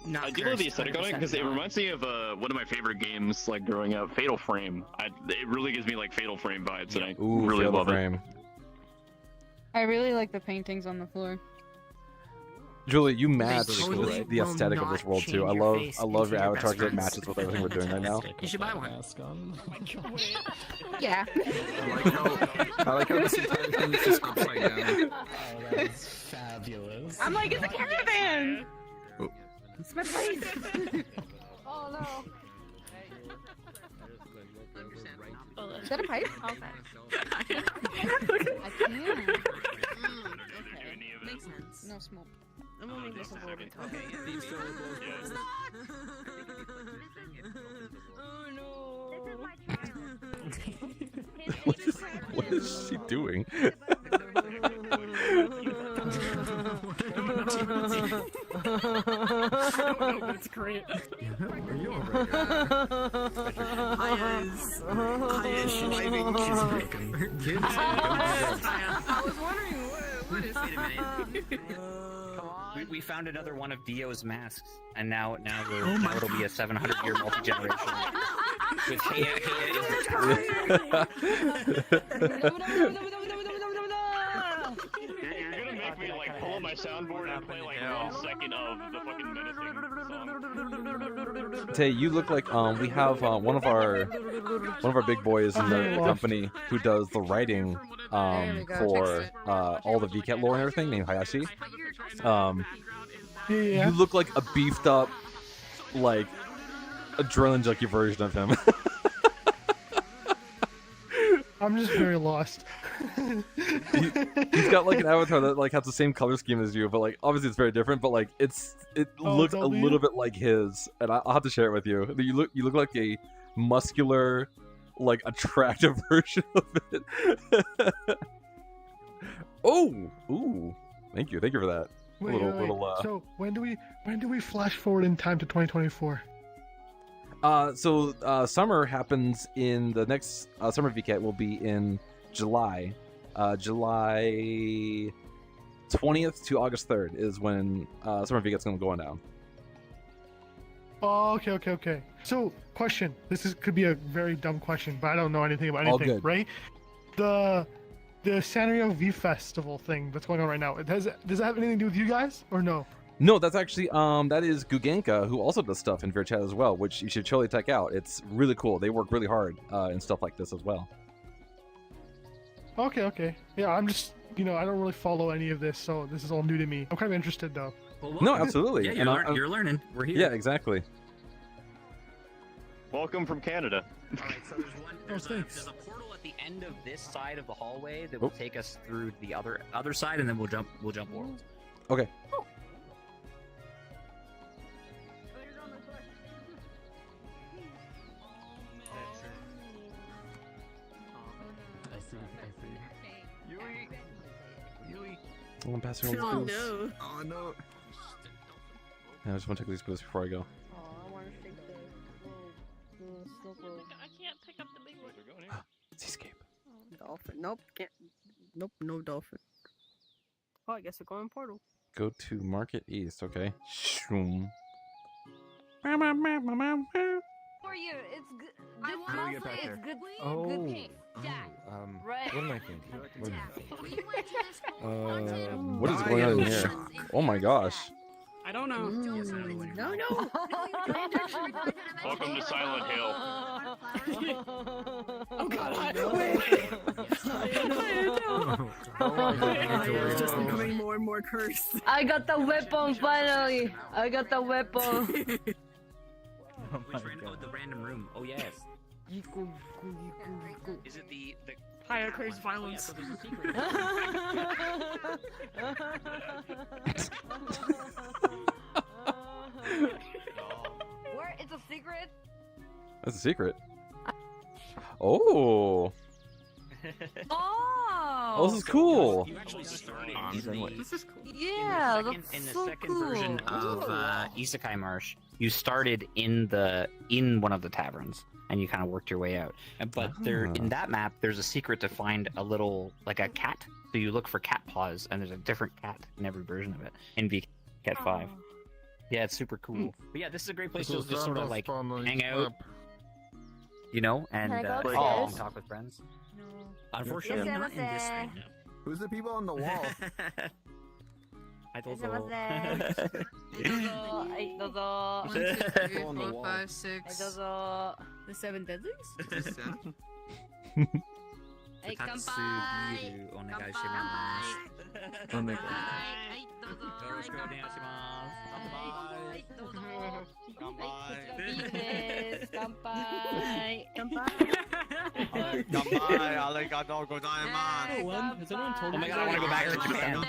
Speaker 11: Not
Speaker 5: I do like the
Speaker 11: cursed,
Speaker 5: aesthetic on it because it
Speaker 11: 100%
Speaker 5: reminds me of one of my favorite games, like growing up, Fatal Frame. It really gives me like Fatal Frame vibes, and I
Speaker 1: Ooh,
Speaker 5: really
Speaker 1: Fatal
Speaker 5: love it.
Speaker 1: Frame.
Speaker 8: I really like the paintings on the floor.
Speaker 1: Julie, you match
Speaker 11: totally
Speaker 1: the
Speaker 11: will
Speaker 1: aesthetic of
Speaker 11: not
Speaker 1: this world too.
Speaker 11: change
Speaker 1: I
Speaker 11: your
Speaker 1: love
Speaker 11: face
Speaker 1: I love
Speaker 11: into
Speaker 1: your
Speaker 11: your
Speaker 1: avatar
Speaker 11: best
Speaker 1: because it
Speaker 11: friends.
Speaker 1: matches with everything we're doing right now.
Speaker 11: You should buy one.
Speaker 8: Yeah.
Speaker 10: I like how this entire thing is just upside down.
Speaker 9: That's fabulous.
Speaker 8: I'm like, it's a caravan!
Speaker 10: Oh.
Speaker 8: It's my place!
Speaker 3: Oh no.
Speaker 8: Is that a pipe?
Speaker 3: I can.
Speaker 6: Okay, makes sense.
Speaker 3: No smoke.
Speaker 6: I'm only listening to it.
Speaker 3: Oh no.
Speaker 1: What is she doing?
Speaker 6: It's great.
Speaker 9: Are you alright?
Speaker 11: I was wondering what is.
Speaker 2: Wait a minute. We found another one of Dio's masks, and now it'll be a 700-year multi-generation. With Heya
Speaker 5: You're gonna make me like pull up my soundboard and play like 1 second of the fucking menacing song.
Speaker 1: Tay, you look like we have one of our big boys in the company who does the writing for all the VketChat lore and everything, named Hayashi. You look like a beefed up, like adrenaline junkie version of him.
Speaker 7: I'm just very lost.
Speaker 1: He's got like an avatar that like has the same color scheme as you, but like obviously it's very different. But like it looks a little bit like his, and I'll have to share it with you. You look like a muscular, like attractive version of it. Ooh, thank you for that.
Speaker 7: Wait. So when do we flash forward in time to 2024?
Speaker 1: Summer happens in the next summer VKet will be in July. July 20th to August 3rd is when summer VKet's gonna go on down.
Speaker 7: Oh, okay. So, question. Could be a very dumb question, but I don't know anything about
Speaker 1: All
Speaker 7: anything,
Speaker 1: good.
Speaker 7: right? The Sanrio V Festival thing that's going on right now. Does that have anything to do with you guys or no?
Speaker 1: No, that's actually that is Gugenka, who also does stuff in VirChat as well, which you should totally check out. It's really cool. They work really hard in stuff like this as well.
Speaker 7: Okay. Yeah, I'm just, I don't really follow any of this, so this is all new to me. I'm kind of interested though.
Speaker 2: Well,
Speaker 1: No, absolutely.
Speaker 2: Yeah, you're learning. We're here.
Speaker 1: Yeah, exactly.
Speaker 5: Welcome from Canada.
Speaker 2: Alright, so there's a portal at the end of this side of the hallway that will take us through the other side, and then we'll jump worlds.
Speaker 1: Okay. I'm passing all these boosts.
Speaker 10: Oh no.
Speaker 1: Yeah, I just want to take these boosts before I go.
Speaker 6: I can't pick up the big one.
Speaker 1: Seascape.
Speaker 6: Dolphin. Nope. Can't. Nope. No dolphin. Oh, I guess we're going portal.
Speaker 1: Go to Market East, okay. Shoom.
Speaker 3: For you, it's good. Mostly it's good. Good cake. Jack. Right.
Speaker 10: What am I thinking?
Speaker 1: What is going on in here? Oh my gosh.
Speaker 6: I don't know.
Speaker 3: No.
Speaker 5: Welcome to Silent Hill.
Speaker 6: Oh god.
Speaker 10: It's
Speaker 6: just becoming more and more cursed.
Speaker 3: I got the weapon finally. I got the weapon.
Speaker 2: The random room. Oh yes. Is it the
Speaker 6: Higher cursed violence.
Speaker 2: Oh, yeah, so there's a secret.
Speaker 3: Where? It's a secret?
Speaker 1: That's a secret. Oh.
Speaker 3: Oh.
Speaker 1: This is cool.
Speaker 2: You actually started
Speaker 6: This is cool.
Speaker 3: Yeah,
Speaker 2: in
Speaker 3: that's
Speaker 2: the
Speaker 3: so
Speaker 2: second
Speaker 3: cool.
Speaker 2: version of Isekai Marsh, you started in one of the taverns, and you kind of worked your way out. But there, in that map, there's a secret to find a little, like a cat. So you look for cat paws, and there's a different cat in every version of it in VketChat 5. Yeah, it's super cool. But yeah, this is a great place to just sort of like hang out, and talk with friends.
Speaker 3: No.
Speaker 2: Unfortunately, I'm not in this right now.
Speaker 10: Who's the people on the wall?
Speaker 2: I don't
Speaker 3: know.
Speaker 2: 1,
Speaker 3: 2, 3, 4, 5, 6.
Speaker 6: The 7 deadlies?
Speaker 3: Hey, kanpai! Kanpai!
Speaker 2: Has anyone told me? Oh my god, I want to go back to Japan.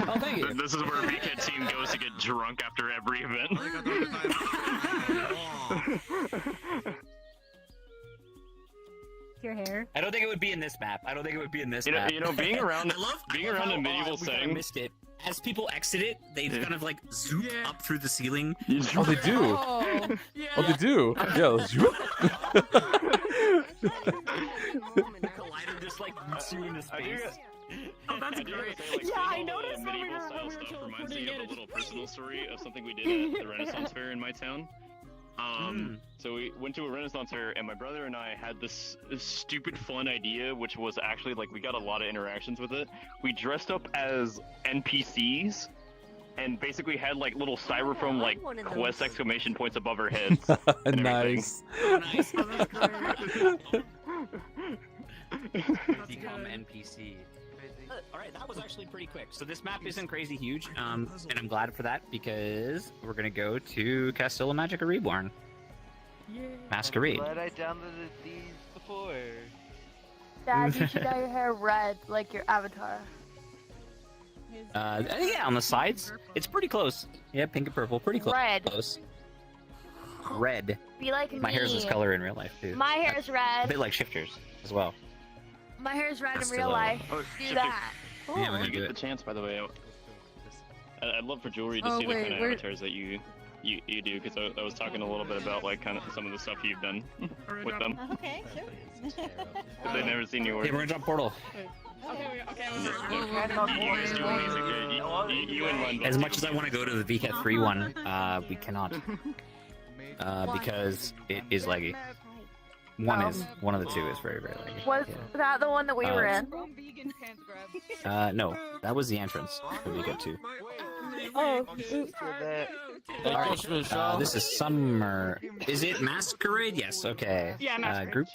Speaker 2: Oh, thank you.
Speaker 5: This is where VketChan team goes to get drunk after every event.
Speaker 3: Your hair.
Speaker 2: I don't think it would be in this map. I don't think it would be in this
Speaker 5: You
Speaker 2: map.
Speaker 5: know, being around,
Speaker 2: I love
Speaker 5: a medieval
Speaker 2: we kinda
Speaker 5: setting.
Speaker 2: missed it. As people exit it, they kind of like zoom up through the ceiling.
Speaker 1: Oh, they do.
Speaker 3: Oh.
Speaker 1: Oh, they do. Yeah. Zoop.
Speaker 2: Collider just like roots you into space.
Speaker 8: Oh, that's great. Yeah, I noticed when we were
Speaker 5: Reminds me of a little personal story of something we did at the Renaissance Fair in my town. So we went to a Renaissance fair, and my brother and I had this stupid fun idea, which was actually like we got a lot of interactions with it. We dressed up as NPCs, and basically had like little styrofoam like quest exclamation points above our heads.
Speaker 1: Nice.
Speaker 2: Nice. Become NPC. Alright, that was actually pretty quick. So this map isn't crazy huge, and I'm glad for that because we're gonna go to Castilla Magica Reborn. Masquerade.
Speaker 4: Glad I downloaded these before.
Speaker 3: Dad, you should dye your hair red, like your avatar.
Speaker 2: Yeah, on the sides, it's pretty close. Yeah, pink and purple, pretty close.
Speaker 3: Red.
Speaker 2: Close. Red.
Speaker 3: Be like
Speaker 2: My
Speaker 3: me.
Speaker 2: hair's this color in real life too.
Speaker 3: My hair's
Speaker 2: A
Speaker 3: red.
Speaker 2: bit like shifters as well.
Speaker 3: My hair's red in
Speaker 2: Still
Speaker 3: real
Speaker 2: a-
Speaker 3: life.
Speaker 5: Oh,
Speaker 3: Do
Speaker 5: shit,
Speaker 3: that.
Speaker 2: Yeah, we're
Speaker 5: When
Speaker 2: gonna
Speaker 5: you
Speaker 2: do
Speaker 5: get
Speaker 2: it.
Speaker 5: the chance, by the way, I'd love for Jewelry to
Speaker 3: Oh,
Speaker 5: see the
Speaker 3: wait,
Speaker 5: kind of
Speaker 3: we're-
Speaker 5: avatars that you do, because I was talking a little bit about like kind of some of the stuff you've done with them.
Speaker 3: Okay, sure.
Speaker 5: Because They've never seen you work.
Speaker 2: Hey, we're gonna jump portal.
Speaker 5: You guys do amazing. You and Len both
Speaker 2: As
Speaker 5: do
Speaker 2: much as I want to go to the VketChan 3 one, we cannot. Because it is laggy. One of the two is very, very laggy.
Speaker 3: Was that the one that we were in?
Speaker 2: No, that was the entrance for VketChan 2.
Speaker 3: Oh.
Speaker 2: Alright, this is summer. Is it Masquerade? Yes, okay.
Speaker 8: Yeah, Masquerade.
Speaker 2: Group.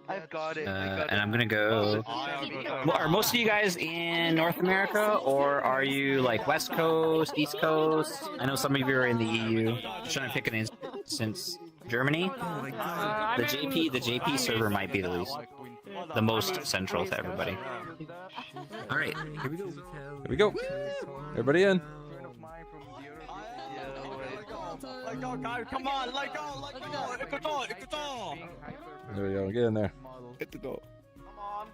Speaker 4: I've got it.
Speaker 2: And I'm gonna go. Well, are most of you guys in North America, or are you like West Coast, East Coast? I know some of you are in the EU. Just trying to pick an instance. Germany. The JP server might be the most central to everybody. All right, here we go.
Speaker 1: Here we go. Everybody in.
Speaker 4: Let go, guys. Come on, let go.
Speaker 1: There we go. Get in there.
Speaker 2: Get to go.
Speaker 4: Come on.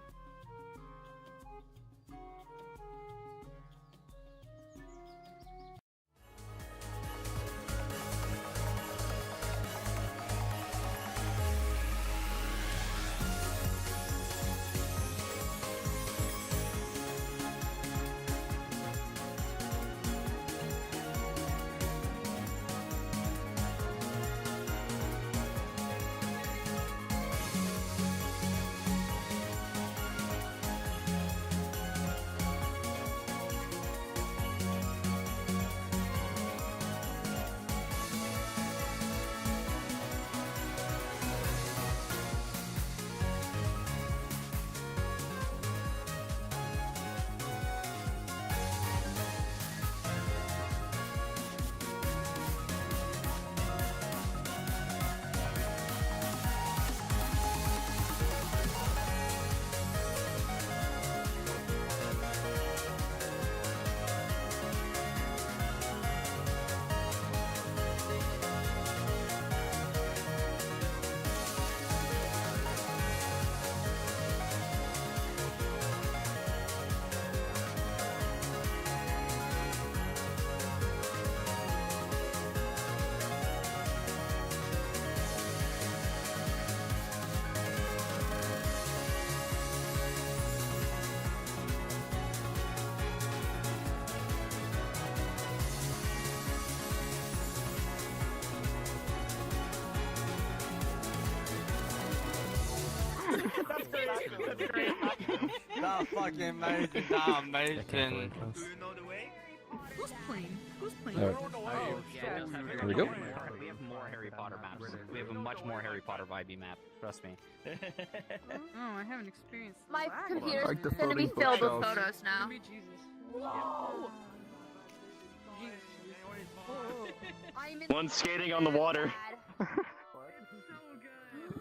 Speaker 10: That's fucking amazing. That's amazing.
Speaker 4: Do you know the way?
Speaker 8: Who's playing? Who's playing?
Speaker 1: All right. Here we go.
Speaker 2: We have more Harry Potter maps. We have a much more Harry Potter vibey map. Trust me.
Speaker 8: Oh, I haven't experienced
Speaker 3: My
Speaker 8: that.
Speaker 3: computer's
Speaker 10: Like the
Speaker 3: gonna be
Speaker 10: floating
Speaker 3: filled with
Speaker 10: bookshelf.
Speaker 3: photos now.
Speaker 8: Whoa!
Speaker 5: One skating on the water.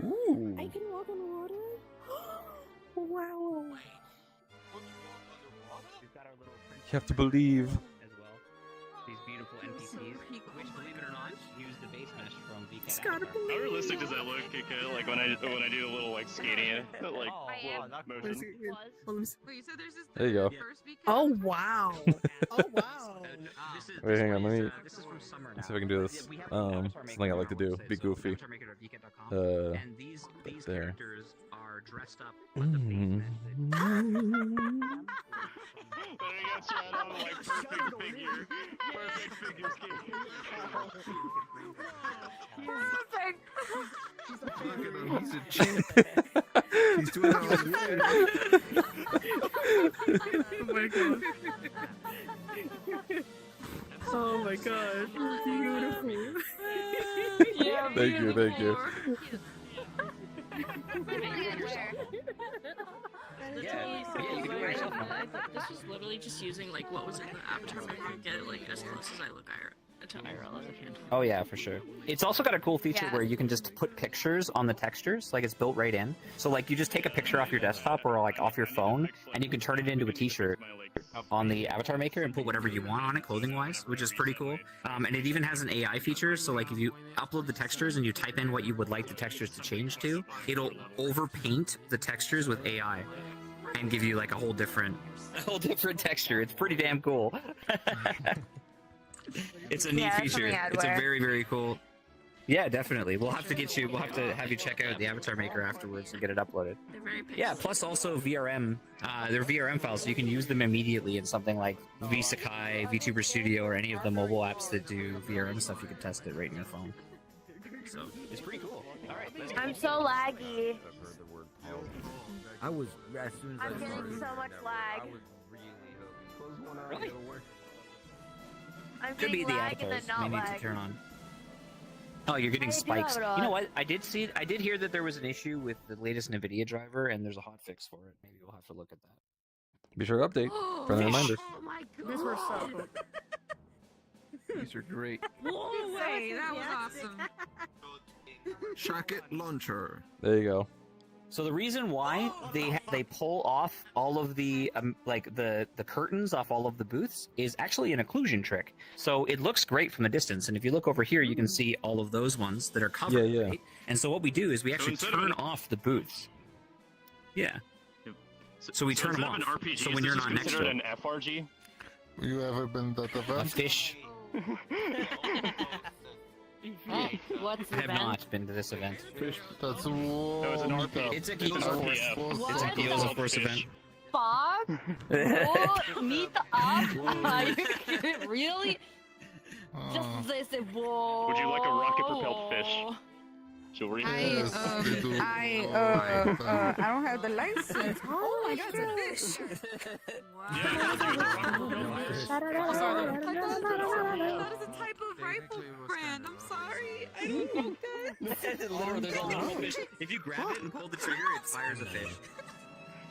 Speaker 1: Ooh.
Speaker 6: I can walk on water? Wow.
Speaker 2: We've got our little
Speaker 1: You have to believe.
Speaker 2: as well. These beautiful NPCs, which, believe it or not, use the base mesh from VketChan.
Speaker 6: It's gotta be.
Speaker 5: How realistic does that look, Kika? Like when I do a little like skating, like motion.
Speaker 8: Wait, so there's this
Speaker 1: There you go.
Speaker 8: first VK?
Speaker 6: Oh wow. Oh wow.
Speaker 1: Wait, hang on, let me-
Speaker 2: This is from summer
Speaker 1: Let's see if I can do this. Something I like to do. Be goofy.
Speaker 2: And these
Speaker 1: there.
Speaker 2: characters are dressed up with the base mesh.
Speaker 5: There you go, Shadow, like perfect figure. Perfect figure skating.
Speaker 10: He's a champ. He's doing all the
Speaker 6: Oh my god. Oh my god. Beautiful.
Speaker 8: Yeah,
Speaker 1: Thank you, thank you.
Speaker 2: Yeah, you can do it yourself.
Speaker 12: This was literally just using like what was in the avatar maker, get it like as close as I look to IRL as I can.
Speaker 2: Oh yeah, for sure. It's also got a cool feature
Speaker 12: Yeah.
Speaker 2: where you can just put pictures on the textures, like it's built right in. So like you just take a picture off your desktop or like off your phone, and you can turn it into a t-shirt on the avatar maker and put whatever you want on it, clothing-wise, which is pretty cool. And it even has an AI feature, so like if you upload the textures and you type in what you would like the textures to change to, it'll overpaint the textures with AI and give you like a whole different texture. It's pretty damn cool. It's a neat feature. It's a very, very cool. Yeah, definitely. We'll have to have you check out the avatar maker afterwards and get it uploaded.
Speaker 12: They're very pixel.
Speaker 2: Yeah, plus also VRM. They're VRM files, so you can use them immediately in something like VSakai, VTuber Studio, or any of the mobile apps that do VRM stuff. You can test it right in your phone. So it's pretty cool. All right, let's go.
Speaker 13: I'm so laggy.
Speaker 10: I was as soon as
Speaker 13: I'm getting so much lag.
Speaker 2: Really?
Speaker 13: I'm
Speaker 2: Could be
Speaker 13: getting
Speaker 2: the
Speaker 13: lag and
Speaker 2: avatars.
Speaker 13: then not
Speaker 2: May need
Speaker 13: lag.
Speaker 2: to turn on. Oh, you're getting
Speaker 13: I do
Speaker 2: spikes.
Speaker 13: have it on.
Speaker 2: You know what? I did hear that there was an issue with the latest NVIDIA driver, and there's a hot fix for it. Maybe we'll have to look at that.
Speaker 1: Be sure to update. Friendly reminders.
Speaker 12: Oh my god.
Speaker 6: This was so cool.
Speaker 10: These are great.
Speaker 8: Whoa, way, that was awesome.
Speaker 10: Shacket launcher.
Speaker 1: There you go.
Speaker 2: So the reason why they pull off all of the like the curtains off all of the booths is actually an occlusion trick. So it looks great from a distance, and if you look over here, you can see all of those ones that are covered.
Speaker 1: Yeah, yeah.
Speaker 2: Right? And so what we do is we actually
Speaker 5: instead of
Speaker 2: turn
Speaker 5: an-
Speaker 2: off the booths. Yeah. So we turn them
Speaker 5: instead
Speaker 2: off.
Speaker 5: of an RPG,
Speaker 2: So
Speaker 5: is
Speaker 2: when
Speaker 5: this
Speaker 2: you're
Speaker 5: just
Speaker 2: not next to
Speaker 5: considered
Speaker 2: it,
Speaker 5: an FRG?
Speaker 10: You ever been that
Speaker 2: a
Speaker 10: event?
Speaker 2: fish.
Speaker 12: What's
Speaker 2: I have not been to this event.
Speaker 10: Fish. That's a
Speaker 5: No, it's an RP.
Speaker 2: It's a
Speaker 5: It's an
Speaker 2: Gears of Force.
Speaker 5: RPF.
Speaker 2: It's a Gears of Force
Speaker 5: Fish.
Speaker 2: event.
Speaker 13: Fuck? Oh, meet up? Are you kidding? Really? Just they say, whoa.
Speaker 5: Would you like a rocket-propelled fish? Jewelry?
Speaker 10: Yes, they do.
Speaker 8: I don't have the license. Oh my god, it's a fish. That is a type of rifle brand. I'm sorry. I don't know good.
Speaker 2: Literally, there's a little fish. If you grab it and pull the trigger, it fires a fish.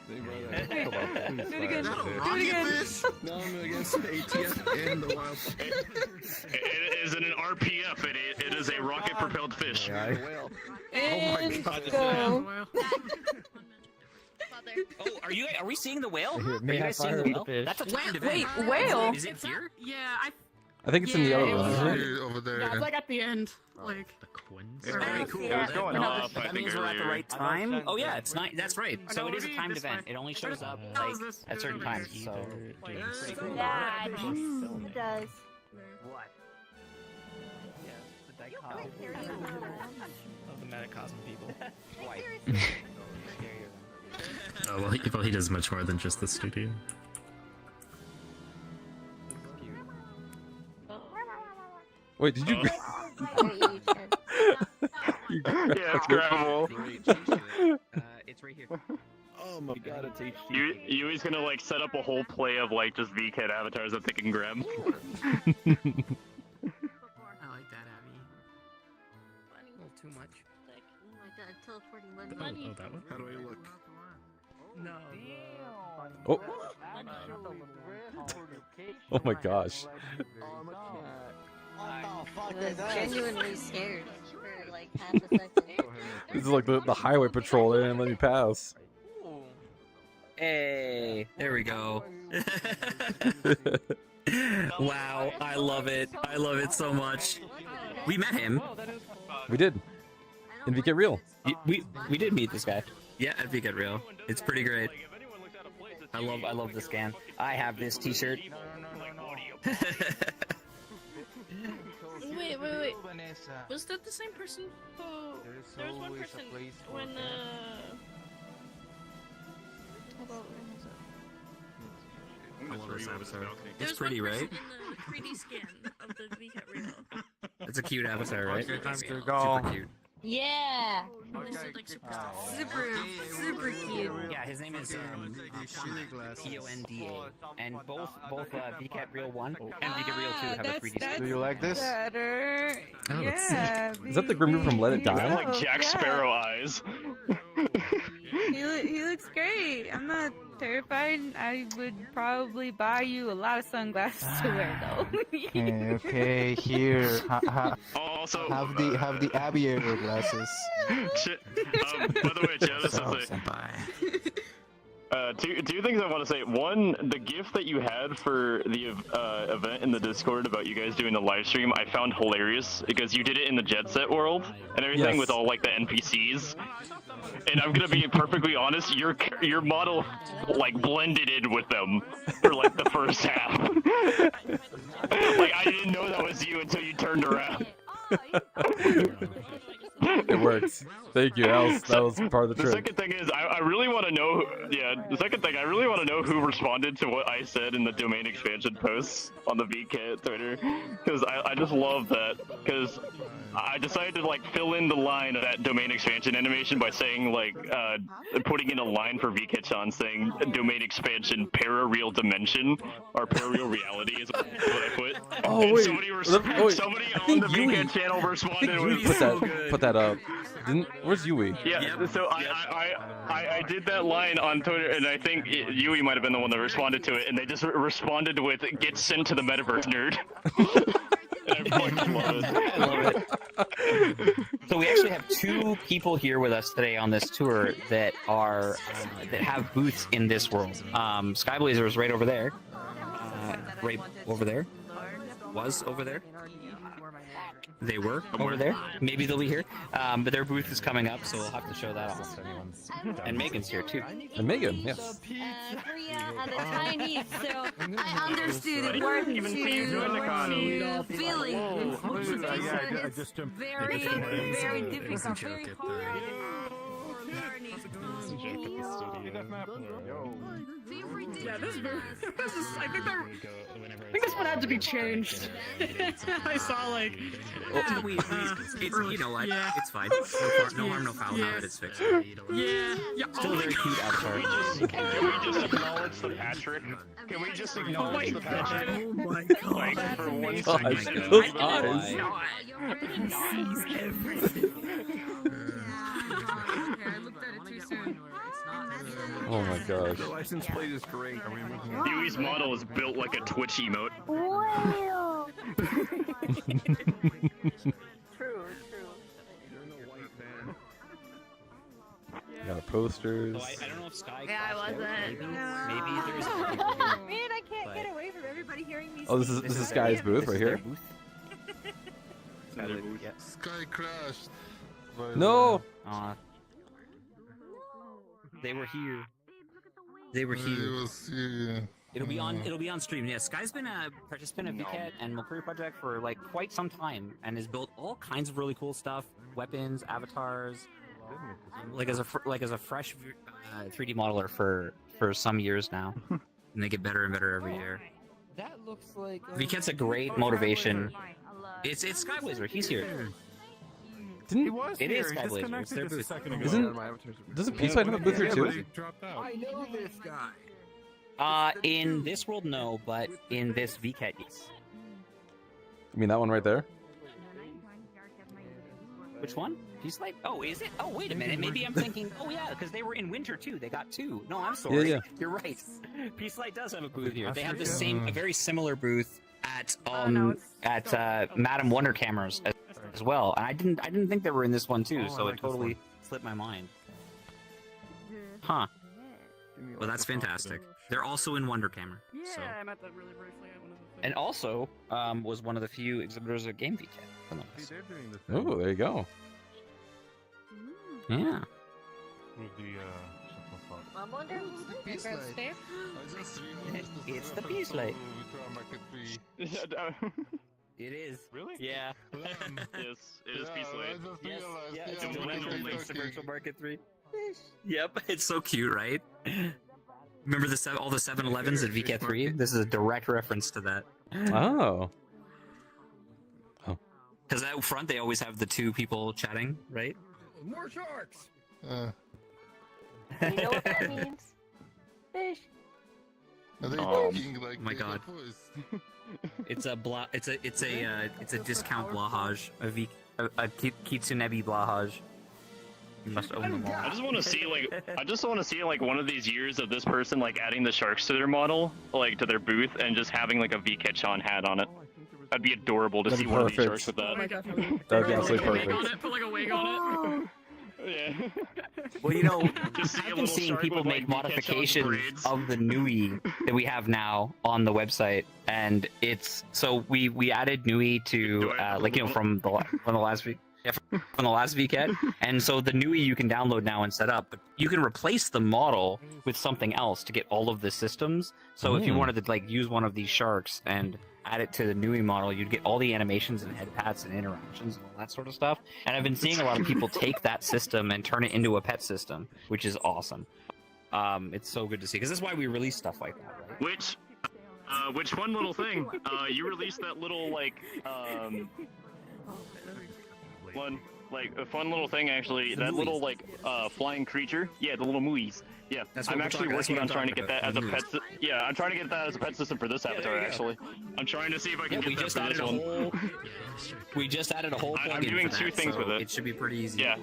Speaker 8: Do it again.
Speaker 10: Not a
Speaker 8: Do it
Speaker 10: rocket
Speaker 8: again.
Speaker 10: fish? No, I'm against the ATF and the wild.
Speaker 5: It isn't an RPF, it is a rocket-propelled fish.
Speaker 8: And
Speaker 10: God.
Speaker 8: go.
Speaker 2: Oh, are we seeing the whale?
Speaker 1: Here,
Speaker 2: Are
Speaker 1: may
Speaker 2: you
Speaker 1: I
Speaker 2: guys seeing
Speaker 1: fire
Speaker 2: the
Speaker 1: the
Speaker 2: whale?
Speaker 1: fish?
Speaker 2: That's a timed event.
Speaker 8: Wait, whale?
Speaker 2: Is it here?
Speaker 12: Yeah,
Speaker 1: I think it's in the
Speaker 8: Yeah,
Speaker 1: other
Speaker 8: it
Speaker 1: one,
Speaker 8: was
Speaker 1: isn't it?
Speaker 10: Here, over there.
Speaker 12: yeah, it's like at the end. Like
Speaker 5: It's
Speaker 2: Very cool.
Speaker 5: It was going off, I
Speaker 2: That
Speaker 5: think,
Speaker 2: means we're at the
Speaker 5: earlier.
Speaker 2: right time. Oh yeah, it's not. That's right.
Speaker 12: I
Speaker 2: So
Speaker 12: know,
Speaker 2: it is a
Speaker 12: maybe
Speaker 2: timed
Speaker 12: this
Speaker 2: event.
Speaker 12: way.
Speaker 2: It only shows up
Speaker 12: That
Speaker 2: like
Speaker 12: was this.
Speaker 2: at certain times. So
Speaker 12: Pretty cool.
Speaker 13: Yeah, it does.
Speaker 2: what?
Speaker 11: Yeah, the dichotomy of the metacosm people.
Speaker 2: White.
Speaker 14: Oh well, he does much more than just the studio.
Speaker 1: Wait, did you?
Speaker 5: Yeah, it's grabbable.
Speaker 2: It's right here.
Speaker 10: Oh my god, it's HD.
Speaker 5: Yui's gonna like set up a whole play of like just VKet avatars that they can grab.
Speaker 12: I like that, Abby.
Speaker 11: A little too much.
Speaker 13: Oh my god, teleporting
Speaker 14: Oh, that one?
Speaker 10: How do I look?
Speaker 11: No.
Speaker 1: Oh. Oh my gosh.
Speaker 13: I was genuinely scared for like half a second.
Speaker 1: This is like the highway patrol. They didn't let me pass.
Speaker 2: Hey, there we go. Wow, I love it. I love it so much. We met him.
Speaker 1: We did. In VK Real.
Speaker 2: We did meet this guy. Yeah, at VketChan Real. It's pretty great. I love the scan. I have this T-shirt.
Speaker 12: Wait. Was that the same person who... There was one person when, Hold on, when was it?
Speaker 14: I love this episode.
Speaker 2: It's pretty, right?
Speaker 12: In the 3D scan of the VketChan Real.
Speaker 2: It's a cute avatar, right?
Speaker 4: go.
Speaker 2: Super cute.
Speaker 13: Yeah.
Speaker 12: They said, like, super
Speaker 13: Super cute.
Speaker 2: Yeah, his name is Ponda, and both VketChan Real 1 and VketChan Real 2 have a 3D scan.
Speaker 4: Do you like this?
Speaker 8: Better.
Speaker 14: Oh,
Speaker 8: Yeah.
Speaker 1: Is that the Grim Reaper from Let It
Speaker 5: You have
Speaker 1: Die?
Speaker 5: like Jack Sparrow eyes.
Speaker 8: He looks great. I'm not terrified. I would probably buy you a lot of sunglasses to wear though.
Speaker 4: Okay, here.
Speaker 5: Also,
Speaker 4: Have the aviator glasses.
Speaker 5: by the way, Chad, this is two things I want to say. One, the gift that you had for the event in the Discord about you guys doing the live stream, I found hilarious because you did it in the Jet Set world and everything
Speaker 1: Yes.
Speaker 5: with all like the NPCs. And I'm gonna be perfectly honest, your model like blended in with them for like the first half. Like I didn't know that was you until you turned around.
Speaker 1: It works. Thank you. That was part of the
Speaker 5: The
Speaker 1: trick.
Speaker 5: second thing is, I really want to know. Yeah, the second thing, I really want to know who responded to what I said in the domain expansion posts on the VketChan Twitter, because I just love that. Because I decided to like fill in the line of that domain expansion animation by saying like putting in a line for VketChan saying domain expansion parareal dimension or parareal reality is what I put.
Speaker 1: Oh,
Speaker 5: and
Speaker 1: wait.
Speaker 5: somebody
Speaker 1: I
Speaker 5: on
Speaker 1: think
Speaker 5: the
Speaker 1: Yui-
Speaker 5: VketChan channel responded
Speaker 1: Yui
Speaker 5: with
Speaker 1: put that up. Where's Yui?
Speaker 5: yeah, so I did that line on Twitter, and I think Yui might have been the one that responded to it, and they just responded with "Get sent to the metaverse, nerd." And I fucking love it.
Speaker 2: I love it. So we actually have 2 people here with us today on this tour that are that have booths in this world. Skyblazer is right over there. Right over there. Was over there. They were over there. Maybe they'll be here. But their booth is coming up, so we'll have to show that off. And Megan's here too.
Speaker 1: And Megan, yes.
Speaker 13: Korea are the Chinese, so I understood what you feeling. It's very, very difficult, very hard.
Speaker 11: Yeah, this is. I think this one had to be changed. I saw like.
Speaker 2: You know what?
Speaker 11: Yeah.
Speaker 2: It's fine. No harm, no foul. Now that it's fixed.
Speaker 11: Yeah.
Speaker 2: Still a very cute avatar.
Speaker 5: Can we just acknowledge the Patrick? Can we just acknowledge the Patrick?
Speaker 11: Oh my god.
Speaker 5: Like, for 1
Speaker 1: Gosh,
Speaker 5: second.
Speaker 1: those eyes.
Speaker 11: Sees everything.
Speaker 1: Oh my gosh.
Speaker 10: The license plate is great. Are we moving on?
Speaker 5: Yui's model is built like a Twitch emote.
Speaker 13: Wow.
Speaker 1: Got posters.
Speaker 2: So I don't know if Sky.
Speaker 13: Yeah, I wasn't.
Speaker 2: Maybe there's.
Speaker 13: Man, I can't get away from everybody hearing me.
Speaker 1: Oh, this is Sky's booth right here.
Speaker 10: Sky crashed.
Speaker 1: No.
Speaker 2: They were here. They were here. It'll be on stream. Yeah, Sky's been a participant of VketChan and Mercury Project for like quite some time, and has built all kinds of really cool stuff: weapons, avatars. Like as a fresh 3D modeler for some years now, and they get better and better every year.
Speaker 11: That looks like.
Speaker 2: VketChan's a great motivation. It's Skyblazer. He's here. It is Skyblazer. It's their booth.
Speaker 1: Doesn't Peace Light have a booth here too?
Speaker 11: I know this guy.
Speaker 2: In this world, no, but in this VketChan, yes.
Speaker 1: I mean that one right there.
Speaker 2: Which one? Peace Light? Oh, is it? Oh, wait a minute. Maybe I'm thinking. Oh, yeah, because they were in winter too. They got 2. No, I'm sorry.
Speaker 1: Yeah.
Speaker 2: You're right. Peace Light does have a booth here. They have a very similar booth at Madam Wonder cameras as well. And I didn't think they were in this one too. So it totally slipped my mind. Huh. Well, that's fantastic. They're also in Wondercammer.
Speaker 6: Yeah,
Speaker 2: So.
Speaker 6: I met that really briefly at one of the things.
Speaker 2: And also was one of the few exhibitors at Game VketChan.
Speaker 1: Oh, there you go.
Speaker 2: Yeah.
Speaker 15: With the
Speaker 13: I wonder who's the
Speaker 10: Peace
Speaker 13: grab
Speaker 10: light.
Speaker 13: spare.
Speaker 2: It's the Peace Light. It is.
Speaker 5: Really?
Speaker 2: Yeah.
Speaker 5: Yes, it is Peace Light.
Speaker 2: Yes. Yeah, it's
Speaker 5: Yeah,
Speaker 2: a
Speaker 5: when
Speaker 2: direct
Speaker 5: you
Speaker 2: reference to
Speaker 5: like-
Speaker 2: Virtual Market 3. Yep, it's so cute, right? Remember all the 7-Elevens at VketChan 3? This is a direct reference to that.
Speaker 1: Oh.
Speaker 2: Because out front they always have the two people chatting, right?
Speaker 10: More sharks.
Speaker 13: You know what that means? Fish.
Speaker 15: Are they
Speaker 2: Oh
Speaker 15: talking like
Speaker 2: my god. It's a discount blahage, a Kitsunebi blahage. You must own them all.
Speaker 5: I just want to see like one of these years of this person like adding the sharks to their model, like to their booth, and just having like a VketChan hat on it. That'd be adorable to
Speaker 1: That'd
Speaker 5: see
Speaker 1: be
Speaker 5: one of these
Speaker 1: perfect.
Speaker 5: sharks with that.
Speaker 6: Oh my gosh.
Speaker 1: That'd be absolutely
Speaker 12: Put like a wig on
Speaker 1: perfect.
Speaker 12: it. Put like a wig on it.
Speaker 5: Yeah.
Speaker 2: Well, you know,
Speaker 5: Just see a
Speaker 2: I've been
Speaker 5: little
Speaker 2: seeing
Speaker 5: shark
Speaker 2: people
Speaker 5: with,
Speaker 2: make
Speaker 5: like, VketChan
Speaker 2: modifications
Speaker 5: braids.
Speaker 2: of the Nui that we have now on the website, and it's so we added Nui to from the last week. Yeah, from the last VketChan, and so the Nui you can download now and set up, but you can replace the model with something else to get all of the systems. So if you wanted to like use one of these sharks and add it to the Nui model, you'd get all the animations and head pats and interactions and all that sort of stuff. And I've been seeing a lot of people take that system and turn it into a pet system, which is awesome. It's so good to see because that's why we release stuff like that, right?
Speaker 5: Which fun little thing. You released that little a fun little thing actually.
Speaker 2: The
Speaker 5: That
Speaker 2: Muis.
Speaker 5: little flying creature. Yeah, the little Muis. Yeah,
Speaker 2: That's what
Speaker 5: I'm
Speaker 2: we're
Speaker 5: actually
Speaker 2: talking- that's
Speaker 5: working
Speaker 2: what
Speaker 5: on
Speaker 2: I'm
Speaker 5: trying to
Speaker 2: talking
Speaker 5: get that as
Speaker 2: about,
Speaker 5: a
Speaker 2: the
Speaker 5: pet. Yeah, I'm trying to get that as a pet system for this avatar.
Speaker 2: there you go.
Speaker 5: Actually, I'm trying to see if I can
Speaker 2: Yeah, we
Speaker 5: get that
Speaker 2: just
Speaker 5: for this
Speaker 2: added a
Speaker 5: one.
Speaker 2: whole. We just added a whole.
Speaker 5: I'm
Speaker 2: plugin
Speaker 5: doing
Speaker 2: for
Speaker 5: two
Speaker 2: that,
Speaker 5: things
Speaker 2: so
Speaker 5: with it.
Speaker 2: It should be pretty easy.
Speaker 5: Yeah.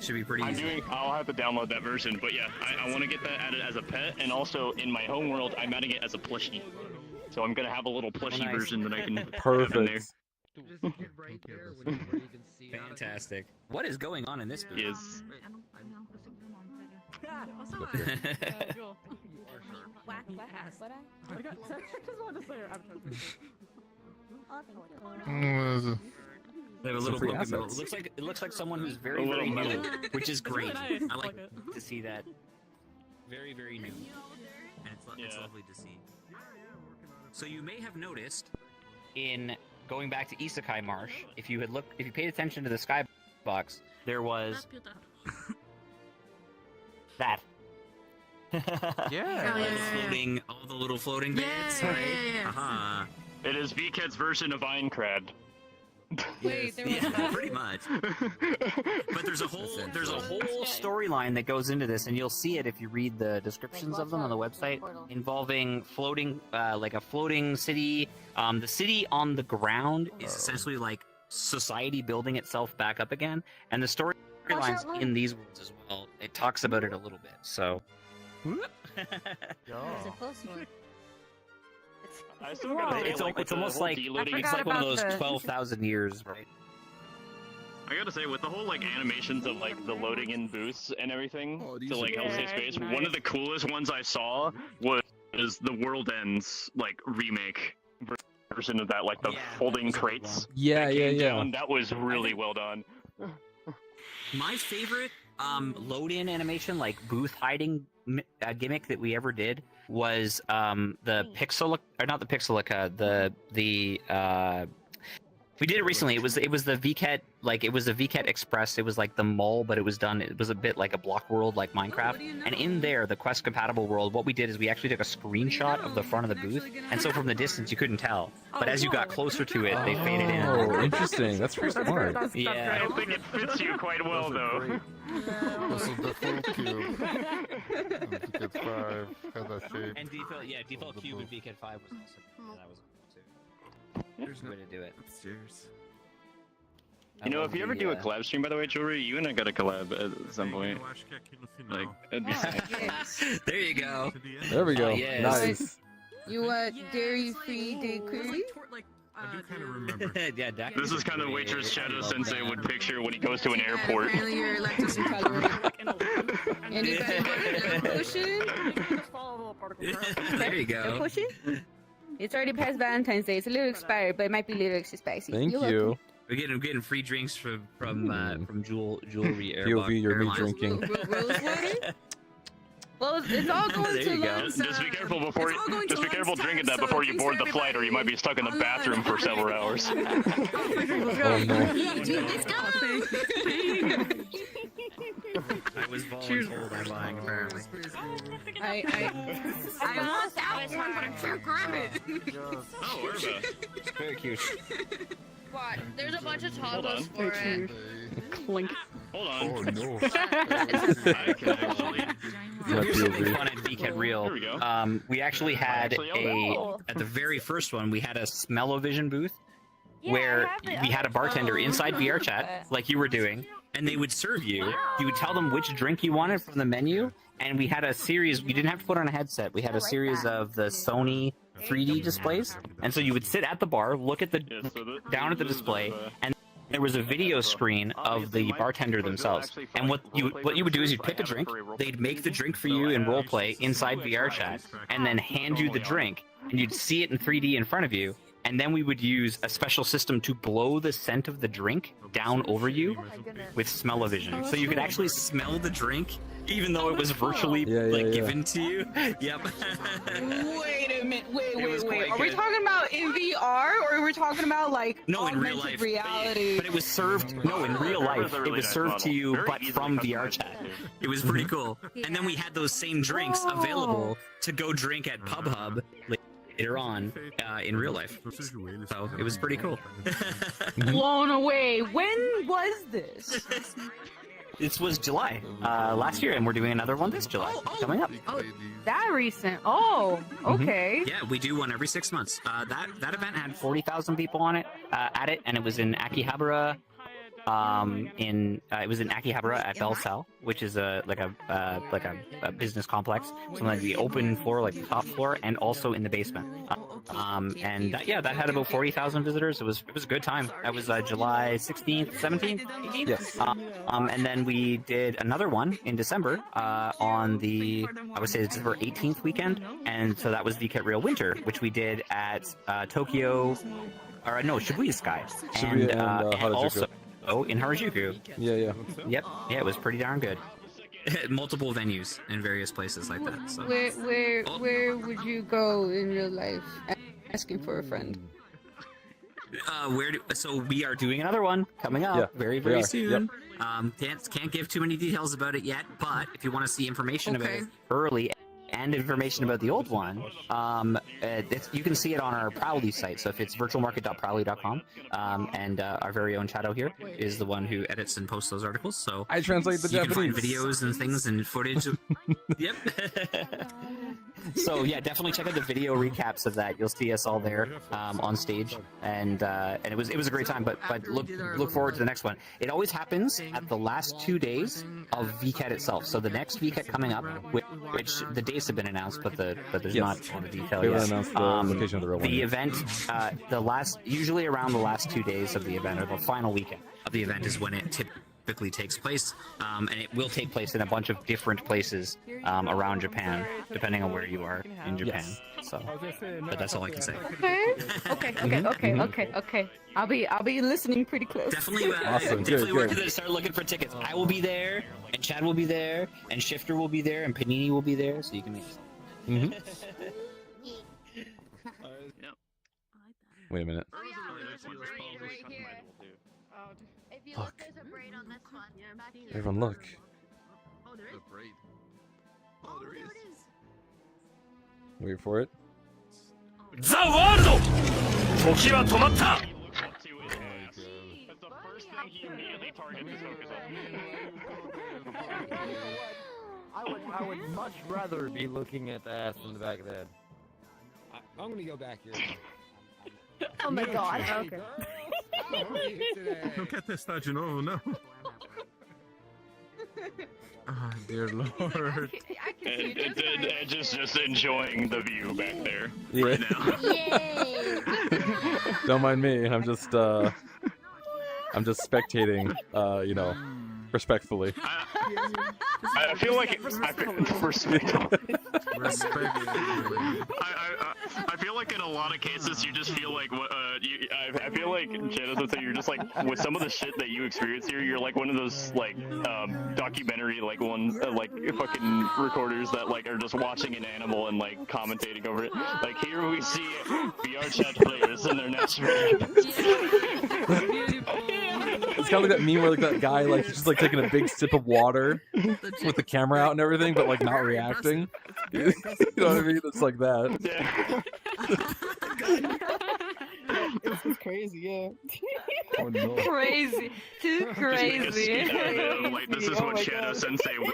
Speaker 2: Should be pretty easy.
Speaker 5: I'll have to download that version, but yeah, I want to get that added as a pet, and also in my home world, I'm adding it as a plushie. So I'm gonna have a little plushie
Speaker 2: nice.
Speaker 5: version that I can have in there.
Speaker 1: Perfect.
Speaker 2: Fantastic. What is going on in this booth?
Speaker 5: Yes.
Speaker 6: Cool.
Speaker 13: Whack, whack, what
Speaker 6: I just wanted to say her avatar.
Speaker 2: They have a
Speaker 1: Some
Speaker 2: little
Speaker 1: free
Speaker 2: Pokemon.
Speaker 1: assets.
Speaker 2: It looks like someone who's very
Speaker 5: A little
Speaker 2: new,
Speaker 5: medal.
Speaker 2: which is great.
Speaker 6: really nice.
Speaker 2: I like
Speaker 6: Like it.
Speaker 2: to see that. Very new, and it's
Speaker 5: Yeah.
Speaker 2: lovely to see. So you may have noticed in going back to Isekai Marsh, if you paid attention to the skybox, there was that.
Speaker 10: Yeah.
Speaker 2: All the little floating
Speaker 12: Yeah,
Speaker 2: bits,
Speaker 12: yeah,
Speaker 2: right?
Speaker 12: yeah.
Speaker 2: Uh-huh.
Speaker 5: It is VKet's version of Aincrad.
Speaker 13: Wait, there was
Speaker 2: Yeah, pretty much. But there's a whole storyline that goes into this, and you'll see it if you read the descriptions of them on the website, involving floating, like a floating city. The city on the ground is essentially like society building itself back up again, and the storylines in these worlds as well. It talks about it a little bit. So.
Speaker 13: There's a close one.
Speaker 5: I still gotta say,
Speaker 2: It's
Speaker 5: the
Speaker 2: almost
Speaker 5: whole
Speaker 2: like
Speaker 5: deloading-
Speaker 2: it's like one of those 12,000 years, right?
Speaker 5: I gotta say, with the whole like animations of like the loading in booths and everything to like help save space, one of the coolest ones I saw was the World Ends like remake version of that, like the folding crates.
Speaker 1: Yeah,
Speaker 5: that
Speaker 1: yeah,
Speaker 5: came
Speaker 1: yeah.
Speaker 5: down. That was really well done.
Speaker 2: My favorite load-in animation, like booth hiding gimmick that we ever did was the Pixelica, or not the Pixelica, we did it recently. It was the VketChan, like it was the VketChan Express. It was like the mall, but it was a bit like a block world, like Minecraft. And in there, the Quest compatible world, what we did is we actually took a screenshot of the front of the booth, and so from the distance you couldn't tell. But as you got closer to it, they faded in.
Speaker 1: Oh, interesting. That's pretty smart.
Speaker 2: Yeah.
Speaker 5: I don't think it fits you quite well though.
Speaker 15: Also the full cube. VketChan 5 has that shape.
Speaker 2: And default cube in VketChan 5 was also that was cool too.
Speaker 10: There's
Speaker 2: Good way to do it.
Speaker 10: upstairs.
Speaker 5: You know, if you ever do a collab stream, by the way, Jewelry, you and I got a collab at some point. Like, it'd be sick.
Speaker 2: There you go.
Speaker 1: There we go.
Speaker 2: Oh, yes.
Speaker 1: Nice.
Speaker 8: You want dairy-free daiquiri?
Speaker 14: I do kind of remember.
Speaker 2: Yeah, Dak.
Speaker 5: This is kind of waitress Shadow Sensei would picture when he goes to an airport.
Speaker 8: Apparently you're lactose intolerant. And you got a potion?
Speaker 2: There you
Speaker 8: A
Speaker 2: go.
Speaker 8: potion? It's already past Valentine's Day. It's a little expired, but it might be a little extra spicy.
Speaker 1: Thank
Speaker 8: You're
Speaker 1: you.
Speaker 8: welcome.
Speaker 2: We're getting free drinks from Jewelry
Speaker 1: POV, you're me
Speaker 2: Airlines.
Speaker 1: drinking.
Speaker 8: Rose water? Well, it's all going
Speaker 2: There
Speaker 8: to
Speaker 2: you go.
Speaker 8: Lone
Speaker 5: Just be careful before.
Speaker 8: It's all going
Speaker 5: Just
Speaker 8: to
Speaker 5: be careful
Speaker 8: Lone
Speaker 5: drinking that
Speaker 8: Star,
Speaker 5: before
Speaker 8: so
Speaker 5: you board the
Speaker 8: thanks for
Speaker 5: flight, or you might be stuck in the bathroom for several hours.
Speaker 1: Oh no.
Speaker 8: Let's go!
Speaker 2: I was voluntold by buying, apparently.
Speaker 8: I want that one, but I can't grab it.
Speaker 5: Oh, Urba.
Speaker 2: Very cute.
Speaker 3: What? There's a bunch of
Speaker 5: Hold on.
Speaker 3: toggles for it.
Speaker 6: Clink.
Speaker 5: Hold on.
Speaker 15: Oh no.
Speaker 5: I can actually.
Speaker 2: Here's something fun at VketReal.
Speaker 5: Here we go.
Speaker 2: We actually had at the very first one, we had a smell-o-vision booth where we had a bartender inside VRChat, like you were doing, and they would serve you. You would tell them which drink you wanted from the menu, and we had a series. You didn't have to put on a headset. We had a series of the Sony 3D displays, and so you would sit at the bar, look at the down at the display, and there was a video screen of the bartender themselves. And what you would do is you'd pick a drink, they'd make the drink for you in roleplay inside VRChat, and then hand you the drink, and you'd see it in 3D in front of you. And then we would use a special system to blow the scent of the drink down over you with smell-o-vision. So you could actually smell the drink, even though it was virtually given to you. Yep.
Speaker 8: Wait a minute. Wait.
Speaker 2: quite
Speaker 8: Are we
Speaker 2: good.
Speaker 8: talking about in VR or are we talking about like
Speaker 2: No, in real
Speaker 8: augmented
Speaker 2: life.
Speaker 8: reality?
Speaker 2: But it was served. No, in real life, it was served to you, but from VRChat. It was pretty cool. And then we had those same drinks available to go drink at PubHub later on in real life. So it was pretty cool.
Speaker 8: Blown away. When was this?
Speaker 2: This was July last year, and we're doing another one this July coming up.
Speaker 8: Oh, that recent. Oh, okay.
Speaker 2: Yeah, we do one every 6 months. That event had 40,000 people on it at it, and it was in Akihabara. It was in Akihabara at Bell Cell, which is a business complex, something like the open floor, like the top floor, and also in the basement. That had about 40,000 visitors. It was a good time. That was July 16th, 17th, 18th. Yes. And then we did another one in December on the December 18th weekend, and so that was VketReal Winter, which we did at Tokyo, or no, Shibuya Sky,
Speaker 1: Shibuya and Harajuku.
Speaker 2: also. Oh, in Harajuku.
Speaker 1: Yeah.
Speaker 2: Yep. Yeah, it was pretty darn good. Multiple venues in various places like that. So.
Speaker 8: Where would you go in real life asking for a friend?
Speaker 2: So we are doing another one coming up very soon.
Speaker 1: Yep.
Speaker 2: Can't give too many details about it yet, but if you want to see information about it early and information about the old one, you can see it on our Prowly site. So if it's virtualmarket.prowly.com, and our very own Shadow here is the one who edits and posts those articles. So
Speaker 1: I translate the
Speaker 2: you
Speaker 1: Japanese.
Speaker 2: can find videos and things and footage. Yep. So yeah, definitely check out the video recaps of that. You'll see us all there on stage, and it was a great time. But look forward to the next one. It always happens at the last 2 days of VKet itself. So the next VKet coming up, which the dates have been announced, but there's not a lot of detail
Speaker 1: They
Speaker 2: yet.
Speaker 1: will announce the location of the real one.
Speaker 2: The event, usually around the last 2 days of the event, or the final weekend of the event, is when it typically takes place, and it will take place in a bunch of different places around Japan, depending on where you are in Japan.
Speaker 1: Yes.
Speaker 2: So, but that's all I can say.
Speaker 8: Okay. I'll be listening pretty close.
Speaker 2: Definitely,
Speaker 1: Awesome.
Speaker 2: definitely
Speaker 1: Good.
Speaker 2: work to start looking for tickets. I will be there, and Chad will be there, and Shifter will be there, and Panini will be there, so you can make.
Speaker 1: Wait a minute. Look. Everyone, look.
Speaker 3: Oh, there is.
Speaker 10: Oh, there is.
Speaker 1: Wait for it.
Speaker 5: The world! 時は止まった That's the first thing he immediately targets his focus on.
Speaker 16: I would much rather be looking at the ass from the back of the head. I'm gonna go back here.
Speaker 13: Oh my god, okay.
Speaker 14: Non quer testar de novo, não? Oh, dear lord.
Speaker 5: Edge is just enjoying the view back there
Speaker 1: Yeah.
Speaker 5: right now.
Speaker 13: Yay!
Speaker 1: Don't mind me. I'm just spectating. You know, respectfully.
Speaker 5: I feel like I feel like in a lot of cases you just feel like I feel like Janice would say you're just like with some of the shit that you experience here, you're like one of those like documentary like ones like fucking recorders that like are just watching an animal and like commentating over it. Like here we see VRChat players in their natural.
Speaker 1: It's kind of like that meme where like that guy like he's just like taking a big sip of water with the camera out and everything, but like not reacting. You know what I mean? It's like that.
Speaker 6: This is crazy, yeah.
Speaker 15: Oh no.
Speaker 8: Crazy. Too crazy.
Speaker 5: Like this is what Shadow Sensei would.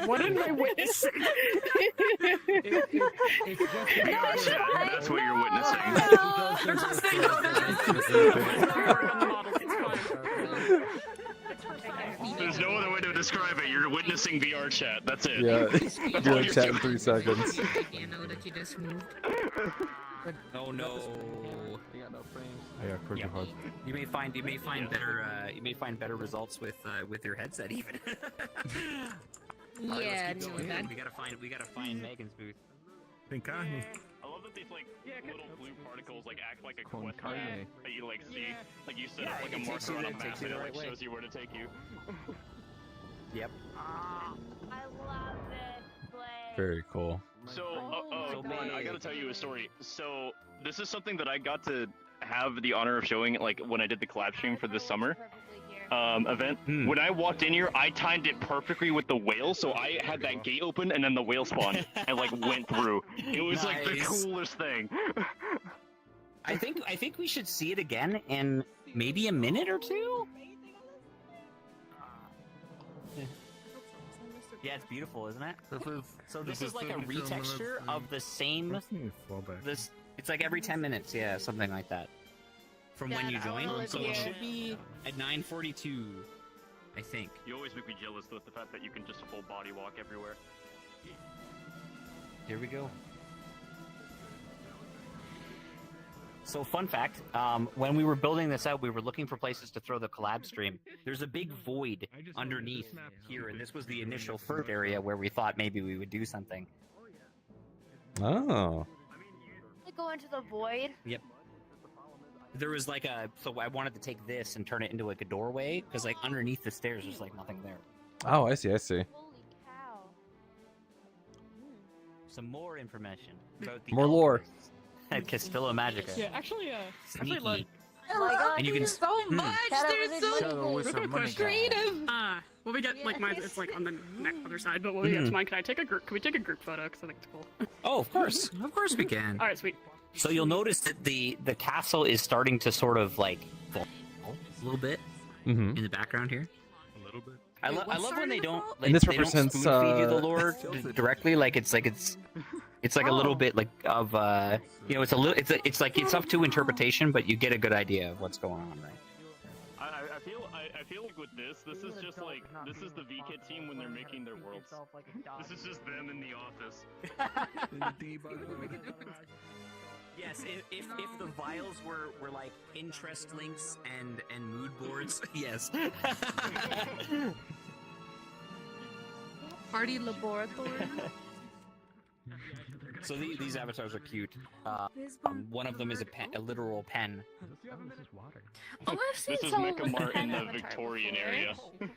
Speaker 6: What am I witnessing?
Speaker 5: That's what you're witnessing. There's no other way to describe it. You're witnessing VR chat. That's it.
Speaker 1: Yeah,
Speaker 5: That's all
Speaker 1: VR
Speaker 5: you're
Speaker 1: chat in
Speaker 5: doing.
Speaker 1: 3 seconds.
Speaker 2: Oh no.
Speaker 15: Yeah, pretty hard.
Speaker 2: You may find better results with your headset even.
Speaker 3: Yeah,
Speaker 2: Let's keep
Speaker 3: no,
Speaker 2: going.
Speaker 3: that-
Speaker 2: We gotta find Megan's booth.
Speaker 5: I love that these like little blue particles like act like a quest map that you like see, like you set up like a marker on a map and it like shows you where to take you.
Speaker 2: Yep.
Speaker 13: I love this place.
Speaker 1: Very cool.
Speaker 5: So, Ron, I gotta tell you a story. So, this is something that I got to have the honor of showing like when I did the collab stream for this summer event. When I walked in here, I timed it perfectly with the whale, so I had that gate open and then the whale spawned and like went through. It was like the
Speaker 2: Nice.
Speaker 5: coolest thing.
Speaker 2: I think we should see it again in maybe a minute or two. Yeah, it's beautiful, isn't it? So this is like a retexture of the same. This it's like every 10 minutes, yeah, something like that. From when you join, so it should be at 9:42, I think.
Speaker 5: You always make me jealous with the fact that you can just full body walk everywhere.
Speaker 2: Here we go. So fun fact, when we were building this out, we were looking for places to throw the collab stream. There's a big void underneath here, and this was the initial first area where we thought maybe we would do something.
Speaker 1: Oh.
Speaker 13: Go into the void.
Speaker 2: Yep. There was like so I wanted to take this and turn it into like a doorway, because like underneath the stairs there's like nothing there.
Speaker 1: Oh, I see.
Speaker 13: Holy cow.
Speaker 2: Some more information about the
Speaker 1: More lore.
Speaker 2: at Castillo Magica.
Speaker 12: Yeah, actually,
Speaker 2: Sneaky.
Speaker 12: like,
Speaker 13: Oh my god,
Speaker 2: And you can
Speaker 13: there's so
Speaker 2: Hmm.
Speaker 13: much. There's so
Speaker 12: Real quick question. When we get like mine, it's like on the other side. But when we get to mine, can we take a group photo? Because I think it's cool.
Speaker 2: Oh, of course we can.
Speaker 12: All right, sweet.
Speaker 2: So you'll notice that the castle is starting to sort of like fall a little bit in the background here.
Speaker 5: A little bit.
Speaker 2: I love when they don't. Like,
Speaker 1: And this
Speaker 2: they
Speaker 1: represents,
Speaker 2: don't spoon feed you the lore directly. Like it's like a little bit like of you know, it's like it's up to interpretation, but you get a good idea of what's going on, right?
Speaker 5: I feel like with this is just like this is the VketChan team when they're making their worlds. This is just them in the office.
Speaker 2: Yes, if the vials were like interest links and mood boards, yes.
Speaker 3: Party laboratory.
Speaker 2: So these avatars are cute. One of them is a literal pen.
Speaker 3: Oh, I've seen
Speaker 5: This is
Speaker 3: someone with a
Speaker 5: Mechamart
Speaker 3: pen
Speaker 5: in the
Speaker 3: avatar
Speaker 5: Victorian
Speaker 3: before.
Speaker 5: area.
Speaker 3: I've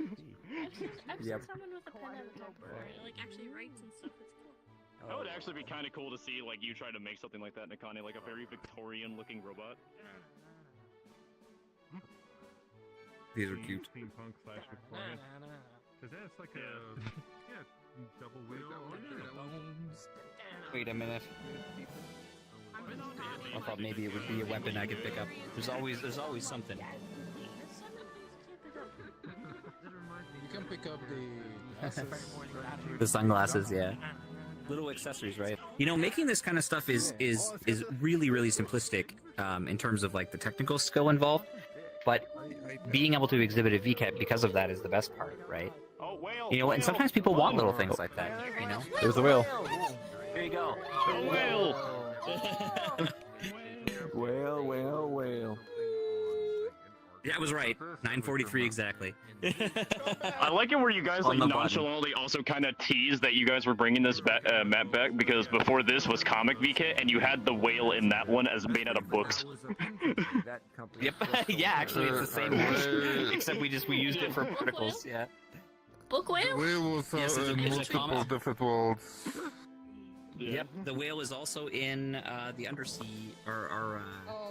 Speaker 3: seen
Speaker 2: Yep.
Speaker 3: someone with a pen avatar before. It, like actually writes and stuff. It's cool.
Speaker 5: That would actually be kind of cool to see, like, you try to make something like that, Nakani, like a very Victorian-looking robot.
Speaker 2: These are cute.
Speaker 14: Steampunk / Victorian. Because that's like a double wheel.
Speaker 2: Wait a minute. I thought maybe it would be a weapon I could pick up. There's always something.
Speaker 15: You can pick up the glasses.
Speaker 2: The sunglasses, yeah. Little accessories, right? You know, making this kind of stuff is really, really simplistic in terms of like the technical skill involved, but being able to exhibit a VKET because of that is the best part, right?
Speaker 5: Oh, whale!
Speaker 2: You know, and sometimes people want little things like that, you know?
Speaker 1: There's the whale.
Speaker 2: Here you go.
Speaker 5: The whale!
Speaker 2: was right. 9:43 exactly.
Speaker 5: I like it where you guys
Speaker 2: On
Speaker 5: like
Speaker 2: the button.
Speaker 5: nonchalantly also kind of teased that you guys were bringing this map back because before this was comic VK and you had the whale in that one as made out of books.
Speaker 2: Yep. Yeah, actually, it's the same one, except we used it for particles. Yeah.
Speaker 13: Book whale?
Speaker 15: Whale was
Speaker 2: Yes, it's a
Speaker 15: multiple
Speaker 2: comic.
Speaker 15: different worlds.
Speaker 2: Yep. The whale is also in the undersea or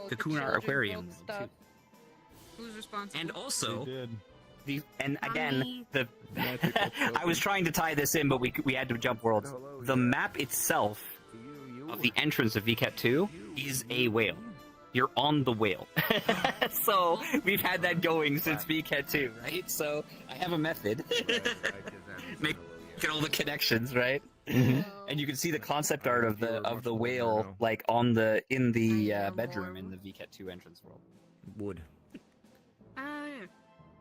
Speaker 8: the
Speaker 2: Cocoon
Speaker 8: children
Speaker 2: Aquarium
Speaker 8: built stuff.
Speaker 2: too.
Speaker 8: Who's responsible?
Speaker 2: And also,
Speaker 14: They
Speaker 2: and again, I was trying to tie this in, but we had to jump worlds. The map itself of the entrance of VKET 2 is a whale. You're on the whale. So we've had that going since VKET 2, right? So I have a method. Making all the connections, right? And you can see the concept art of the whale like in the bedroom in the VKET 2 entrance world. Wood.
Speaker 12: Yeah.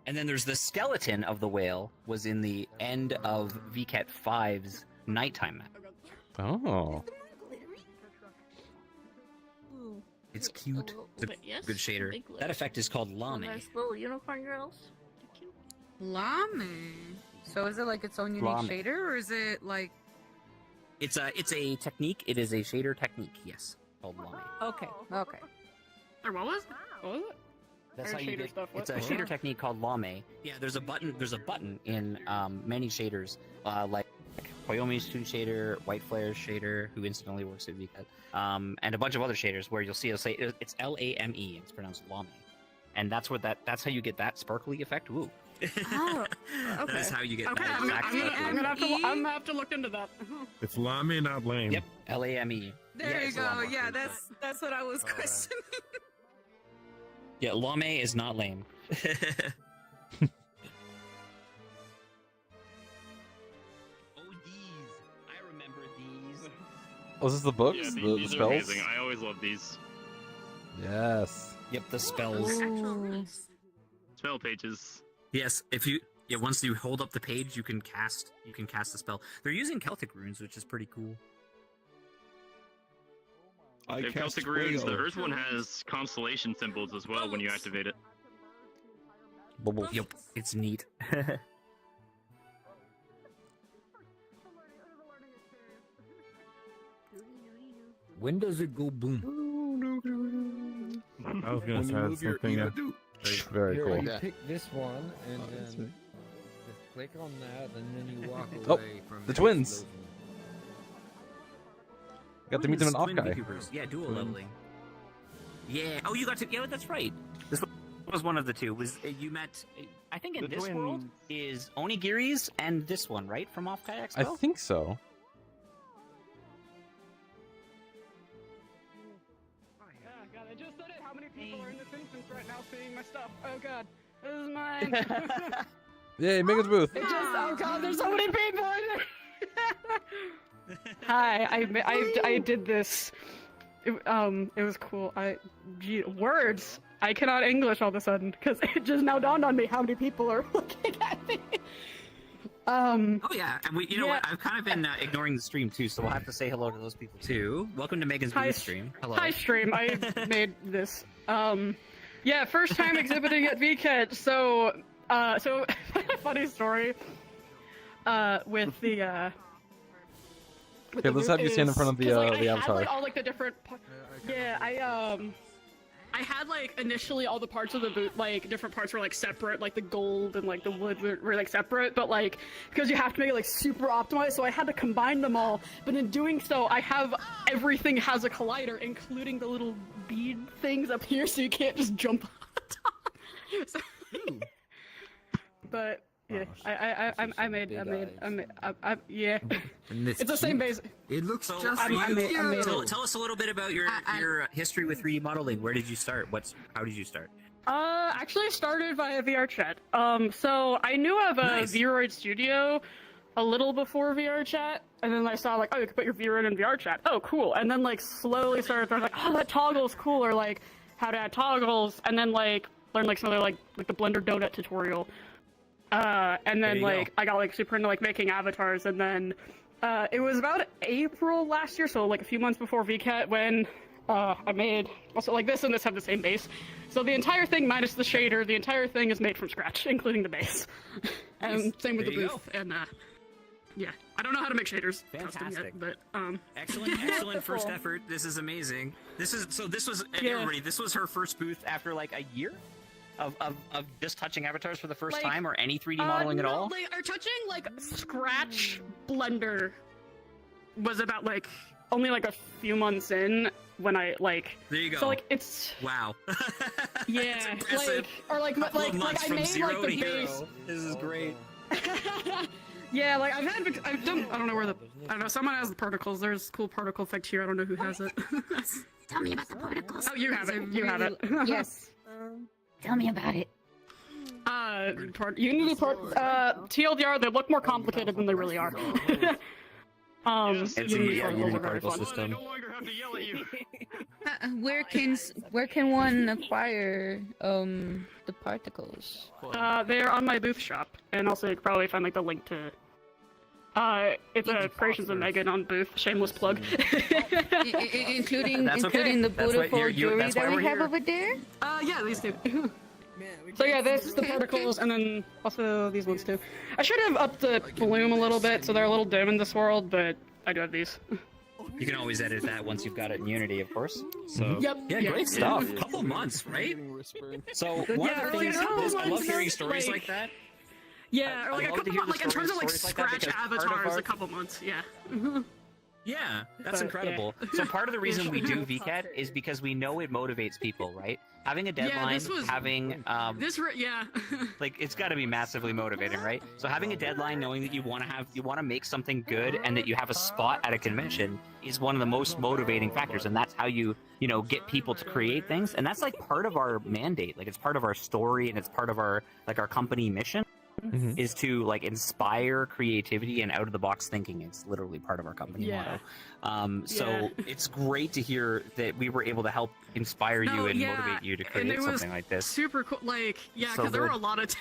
Speaker 2: And then there's the skeleton of the whale was in the end of VKET 5's nighttime map.
Speaker 1: Oh.
Speaker 2: It's cute. It's a
Speaker 13: Yes,
Speaker 2: good shader.
Speaker 13: big lip.
Speaker 2: That effect is called lame.
Speaker 13: Nice little unicorn girls. They're cute.
Speaker 8: Lame. So is it like its own unique
Speaker 2: Lame.
Speaker 8: shader, or is it like?
Speaker 2: It's a technique. It is a shader technique. Yes, called lame.
Speaker 8: Okay. Okay.
Speaker 12: Or what was it? What was it?
Speaker 2: That's
Speaker 12: Or
Speaker 2: how you
Speaker 12: shader
Speaker 2: get.
Speaker 12: stuff, what?
Speaker 2: It's a shader technique called lame. Yeah, there's a button. There's a button in many shaders, like Koyomi's Toon shader, White Flare's shader, who incidentally works at VKET, and a bunch of other shaders where you'll see it'll say it's LAME. It's pronounced lame, and that's how you get that sparkly effect. Woo.
Speaker 12: Oh, okay.
Speaker 2: That's how you get
Speaker 12: Okay,
Speaker 2: that
Speaker 12: I'm
Speaker 2: exact
Speaker 12: gonna have to look into that.
Speaker 14: It's lame, not lame.
Speaker 2: Yep, LAME.
Speaker 8: There
Speaker 2: Yeah,
Speaker 8: you
Speaker 2: it's
Speaker 8: go.
Speaker 2: lame.
Speaker 8: Yeah, that's what I was questioning.
Speaker 2: Yeah, lame is not lame.
Speaker 1: Oh,
Speaker 2: these. I remember these.
Speaker 1: Oh, is this the books?
Speaker 5: Yeah,
Speaker 1: the
Speaker 5: these are
Speaker 1: spells?
Speaker 5: amazing. I always love these
Speaker 1: Yes.
Speaker 2: Yep, the spells.
Speaker 5: spell pages.
Speaker 2: Yes, once you hold up the page, you can cast the spell. They're using Celtic runes, which is pretty cool.
Speaker 5: They have Celtic runes. The Earth one has constellation symbols as well when you activate it.
Speaker 1: Bubbles.
Speaker 2: Yep, it's neat.
Speaker 16: When does it go boom?
Speaker 14: I was gonna say something.
Speaker 1: Very
Speaker 16: Here,
Speaker 1: cool.
Speaker 16: You pick this one, and then just click on that, and then you walk
Speaker 1: Oh,
Speaker 16: away from
Speaker 1: the
Speaker 16: the
Speaker 1: twins.
Speaker 16: explosion.
Speaker 1: Got to meet them in
Speaker 2: Twin
Speaker 1: Offguy.
Speaker 2: beekeepers. Yeah, dual leveling. Yeah. Oh, you got to. Yeah, that's right. This was one of the two. Was you met? I think in
Speaker 5: The
Speaker 2: this
Speaker 5: twins.
Speaker 2: world is Onigiri's and this one, right, from Offguy
Speaker 1: I
Speaker 2: Expo.
Speaker 1: think so.
Speaker 12: Yeah, God, I just said it. How many people are in this instance right now seeing my stuff? Oh God, this is mine.
Speaker 1: Yay, Megan's booth.
Speaker 12: It just, oh God, there's so many people in there. Hi, I did this. It was cool. Words. I cannot English all of a sudden because it just now dawned on me how many people are looking at me.
Speaker 2: Oh yeah, and you know what? I've kind of been ignoring the stream too, so we'll have to say hello to those people too. Welcome to Megan's booth stream. Hello.
Speaker 12: Hi, stream. I made this. Yeah, first time exhibiting at VKET. So funny story. With the.
Speaker 1: Okay, let's have you stand in front of the
Speaker 12: I
Speaker 1: avatar.
Speaker 12: had, like, all like the different. Yeah, I had like initially all the parts of the boot, like different parts were like separate, like the gold and like the wood were like separate, but like because you have to make it like super optimized, so I had to combine them all. But in doing so, I have everything has a collider, including the little bead things up here, so you can't just jump on top. So, but yeah, I made yeah. It's the same base.
Speaker 16: It looks
Speaker 2: So,
Speaker 16: just
Speaker 12: I
Speaker 16: like
Speaker 12: made
Speaker 16: you.
Speaker 12: it.
Speaker 2: Tell us a little bit about your history with 3D modeling. Where did you start? How did you start?
Speaker 12: Actually I started via VRChat. So I knew of a Vroid Studio a little before VRChat, and then I saw like, oh, you can put your Vroid in VRChat. Oh, cool. And then like slowly started learning like, oh, that toggle's cool, or like how to add toggles, and then like learn like some other like the Blender donut tutorial. And then like I got like super into like making avatars, and then it was about April last year, so like a few months before VKET, when I made also like this and this have the same base. So the entire thing minus the shader, the entire thing is made from scratch, including the base. And same with the booth. And yeah, I don't know how to make shaders custom yet, but
Speaker 2: Excellent first effort. This is amazing. This was everybody. This was her first booth after like a year of just touching avatars for the first time, or any 3D modeling at all.
Speaker 12: Like, are touching like Scratch Blender was about like only like a few months in when I like.
Speaker 2: There you go.
Speaker 12: So like it's
Speaker 2: wow.
Speaker 12: Yeah,
Speaker 2: impressive.
Speaker 12: like I made
Speaker 2: zero
Speaker 12: like the
Speaker 2: to
Speaker 12: base.
Speaker 2: hero. This is great.
Speaker 12: Yeah, like I've done. I don't know where the. I don't know. Someone has the particles. There's cool particle effect here. I don't know who has it.
Speaker 13: Tell me about the particles.
Speaker 12: Oh, you have it. You have it.
Speaker 13: Yes. Tell me about it.
Speaker 12: Unity TLDR. They look more complicated than they really are.
Speaker 2: It's a Unity
Speaker 12: are very
Speaker 2: particle
Speaker 12: fun.
Speaker 2: system.
Speaker 8: Where can one acquire the particles?
Speaker 12: They're on my booth shop, and also you could probably find like the link to. It's a Creations of Megan on booth. Shameless plug.
Speaker 8: Including
Speaker 2: That's okay.
Speaker 8: the
Speaker 2: That's what
Speaker 8: beautiful jewelry
Speaker 2: that's why
Speaker 8: that we
Speaker 2: we're
Speaker 8: have
Speaker 2: here.
Speaker 8: over there.
Speaker 12: Yeah, these two. So yeah, this is the particles, and then also these ones too. I should have upped the bloom a little bit, so they're a little dim in this world, but I do have these.
Speaker 2: You can always edit that once you've got it in Unity, of course. So
Speaker 12: Yep.
Speaker 2: yeah,
Speaker 12: Yeah.
Speaker 2: great stuff. Couple months, right? So one of the things I love hearing stories like that.
Speaker 12: Yeah, or like
Speaker 2: I
Speaker 12: a
Speaker 2: love to
Speaker 12: couple
Speaker 2: hear
Speaker 12: months, like in terms of like
Speaker 2: stories like that,
Speaker 12: scratch
Speaker 2: because part of
Speaker 12: avatars,
Speaker 2: our-
Speaker 12: a couple months. Yeah.
Speaker 2: Yeah, that's
Speaker 12: But,
Speaker 2: incredible.
Speaker 12: yeah.
Speaker 2: So part of the reason we do VketChat is because we know it motivates people, right? Having a deadline,
Speaker 12: this was-
Speaker 2: having
Speaker 12: Yeah.
Speaker 2: like it's got to be massively motivating, right? So having a deadline, knowing that you want to make something good and that you have a spot at a convention is one of the most motivating factors, and that's how you get people to create things, and that's like part of our mandate, like it's part of our story and it's part of our company mission. Is to like inspire creativity and out of the box thinking. It's literally part of our company motto. So it's great to hear that we were able to help inspire you and motivate you to create something like this.
Speaker 12: Super cool. Like, yeah,
Speaker 2: So
Speaker 12: because there were a
Speaker 2: good.
Speaker 12: lot of.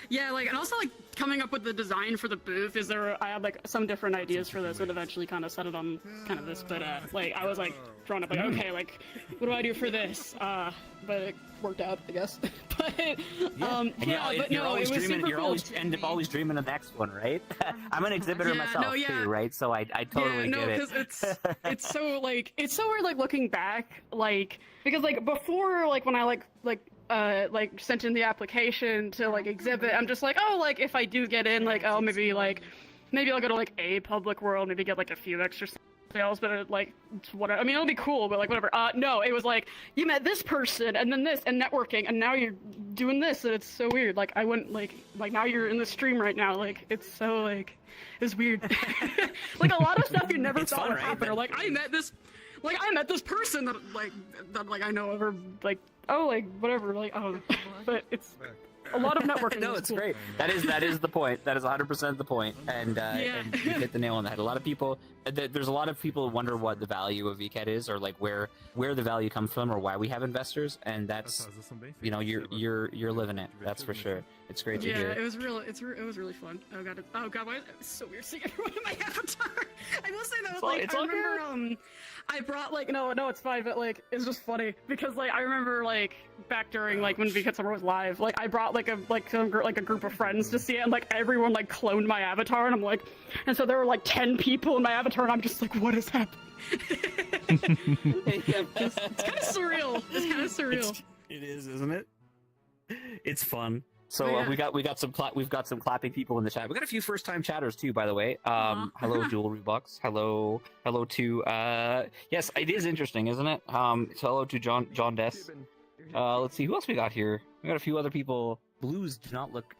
Speaker 12: Yeah, like, and also like coming up with the design for the booth. I had like some different ideas for this, and eventually kind of set it on kind of this. But like, I was like drawn up like, okay, like, what do I do for this? But it worked out, I guess. But
Speaker 2: And
Speaker 12: but
Speaker 2: you're
Speaker 12: no,
Speaker 2: always
Speaker 12: it was
Speaker 2: dreaming.
Speaker 12: super
Speaker 2: You're
Speaker 12: cool.
Speaker 2: always end up always dreaming of the next one, right? I'm an exhibitor myself too, right? So I totally get it.
Speaker 12: Because it's so weird like looking back, like because like before, like when I like sent in the application to like exhibit, I'm just like, oh, like if I do get in, like, oh, maybe I'll go to like a public world, maybe get like a few extra sales, but like whatever. I mean, it'll be cool, but like whatever. No, it was like you met this person and then this and networking, and now you're doing this, and it's so weird. Like I went like now you're in the stream right now. Like it's so like it's weird. Like a lot of stuff you never thought would happen. Or like I met this person that I know over like whatever, like oh, but it's a lot of networking.
Speaker 2: No,
Speaker 12: is
Speaker 2: it's
Speaker 12: cool.
Speaker 2: great. That is the point. That is 100% the point. And and you hit the nail on the head. A lot of people, there's a lot of people who wonder what the value of VketChat is, or like where the value comes from, or why we have investors. And that's you're living it. That's for sure. It's great to hear.
Speaker 12: Yeah, it was really fun. Oh god, why is it so weird seeing everyone in my avatar? I will say that I remember I brought like no, it's fine, but like it's just funny because like I remember like back during like when VketChat Summer was live, like I brought like a group of friends to see it, and like everyone like cloned my avatar, and I'm like, and so there were like 10 people in my avatar, and I'm just like, what is happening? It's kind of surreal.
Speaker 2: It is, isn't it? It's fun. So
Speaker 12: Yeah.
Speaker 2: we've got some clapping people in the chat. We got a few first time chatters too, by the way. Hello Jewelry Bucks. Hello to yes, it is interesting, isn't it? So hello to John Dess. Let's see who else we got here. We got a few other people. Blues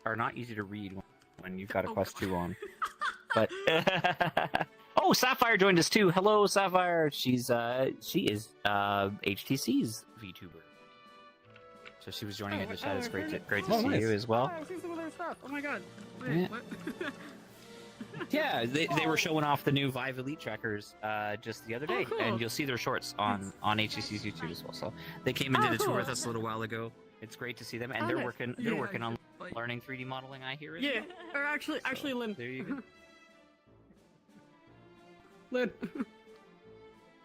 Speaker 2: are not easy to read when you've got a Quest 2 on. But oh, Sapphire joined us too. Hello, Sapphire. She is HTC's VTuber. So she was joining in the chat. It's great to see you as well.
Speaker 12: I see some of their stuff. Oh my god. Wait,
Speaker 2: Yeah.
Speaker 12: what?
Speaker 2: Yeah, they were showing off the new Vive Elite trackers just the other day,
Speaker 12: cool.
Speaker 2: and you'll see their shorts on HTC's YouTube as well. So they came and did a tour with us a little while ago. It's great to see them, and they're
Speaker 12: nice.
Speaker 2: working on learning 3D modeling. I hear it.
Speaker 12: Yeah, or actually, Lynn.
Speaker 2: There you go.
Speaker 12: Lynn.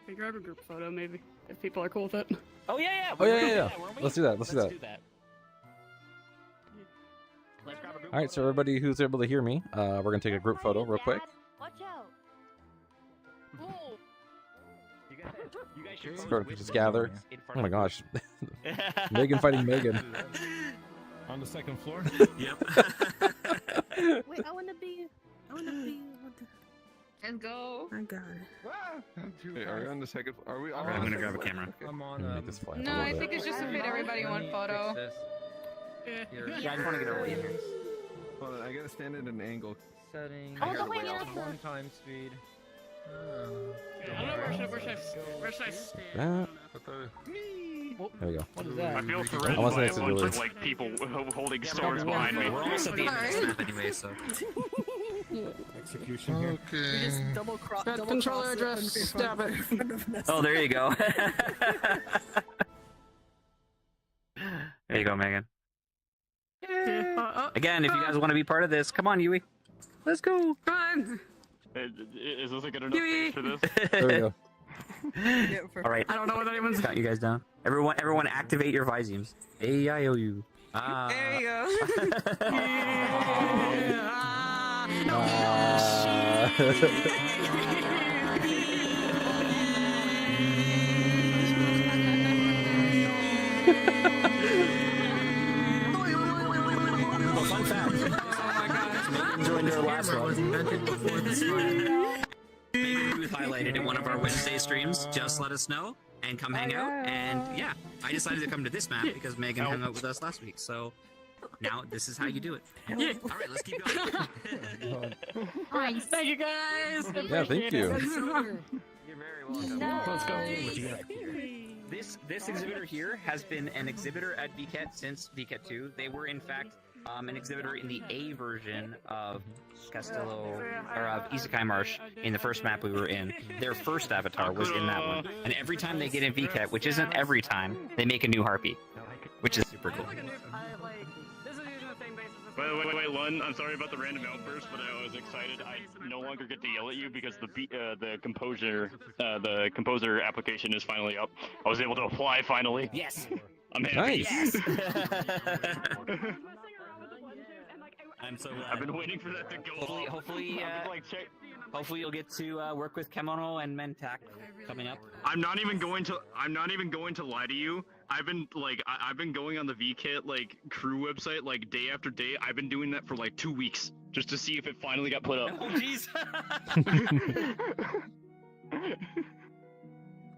Speaker 12: Hey, grab a group photo, maybe. if people are cool with it.
Speaker 2: Oh yeah.
Speaker 1: Oh yeah.
Speaker 2: weren't we?
Speaker 1: Let's do that. Let's do that.
Speaker 2: Let's grab a group
Speaker 1: All right, so everybody who's able to hear me, we're gonna take a group photo real quick.
Speaker 13: Watch out.
Speaker 2: You guys should
Speaker 1: Let's go, just gather.
Speaker 2: in
Speaker 1: Oh
Speaker 2: front
Speaker 1: my
Speaker 2: of
Speaker 1: gosh, Megan fighting Megan.
Speaker 14: On the second floor?
Speaker 2: Yep.
Speaker 6: Wait, I wanna be.
Speaker 8: Let's go.
Speaker 6: I got it.
Speaker 15: Wait, are we on the second? Are we?
Speaker 2: I'm gonna grab a camera.
Speaker 16: I'm on.
Speaker 1: Make this fly up a
Speaker 8: No,
Speaker 1: little
Speaker 8: I
Speaker 1: bit.
Speaker 8: think it's just to fit everybody in one photo.
Speaker 2: Yeah, I just want to get over here.
Speaker 15: Hold on, I gotta stand at an angle.
Speaker 16: Setting.
Speaker 13: Oh, don't wait, no.
Speaker 16: 1 time speed.
Speaker 12: I don't know where should I stand?
Speaker 1: That. There we go.
Speaker 16: What is that?
Speaker 5: I feel
Speaker 1: I
Speaker 5: surrounded
Speaker 1: want
Speaker 5: by a
Speaker 1: to
Speaker 5: bunch
Speaker 1: do
Speaker 5: of
Speaker 1: it.
Speaker 5: like people holding swords behind me.
Speaker 2: We're almost at the end of this map anyway, so.
Speaker 14: Execution here.
Speaker 6: You just double cross.
Speaker 12: That controller address, stab it.
Speaker 2: Oh, there you go. There you go, Megan. Again, if you guys want to be part of this, come on, Yui. Let's go.
Speaker 12: Fun.
Speaker 5: Is this a good enough space for this?
Speaker 1: There we go.
Speaker 2: All right.
Speaker 12: I don't know what anyone's.
Speaker 2: Count you guys down. Everyone, activate your Viziums. A-I-O-U.
Speaker 8: There you go.
Speaker 2: Well, fun fact. Megan joined our last one.
Speaker 10: invented before the smart.
Speaker 2: Maybe Ruth highlighted in one of our Wednesday streams. Just let us know and come hang out. And yeah, I decided to come to this map because Megan hung out with us last week. So now this is how you do it.
Speaker 12: Yeah.
Speaker 2: All right, let's keep going.
Speaker 12: Nice. Thank you guys.
Speaker 1: Yeah, thank you.
Speaker 2: You're very welcome.
Speaker 12: Let's go.
Speaker 2: This exhibitor here has been an exhibitor at VKET since VKET 2. They were in fact an exhibitor in the A version of Castillo or of Isekai Marsh in the first map we were in. Their first avatar was in that one, and every time they get in VKET, which isn't every time, they make a new harpy, which is super cool.
Speaker 5: Wait, Lun, I'm sorry about the random outburst, but I was excited. I no longer get to yell at you because the composer application is finally up. I was able to apply finally.
Speaker 2: Yes.
Speaker 5: I'm happy.
Speaker 1: Nice.
Speaker 2: Yes. I'm so glad.
Speaker 5: I've been waiting for that to go.
Speaker 2: Hopefully you'll get to work with Kemono and Mentak coming up.
Speaker 5: I'm not even going to lie to you. I've been going on the VKit like crew website like day after day. I've been doing that for like 2 weeks just to see if it finally got put up.
Speaker 2: Oh jeez.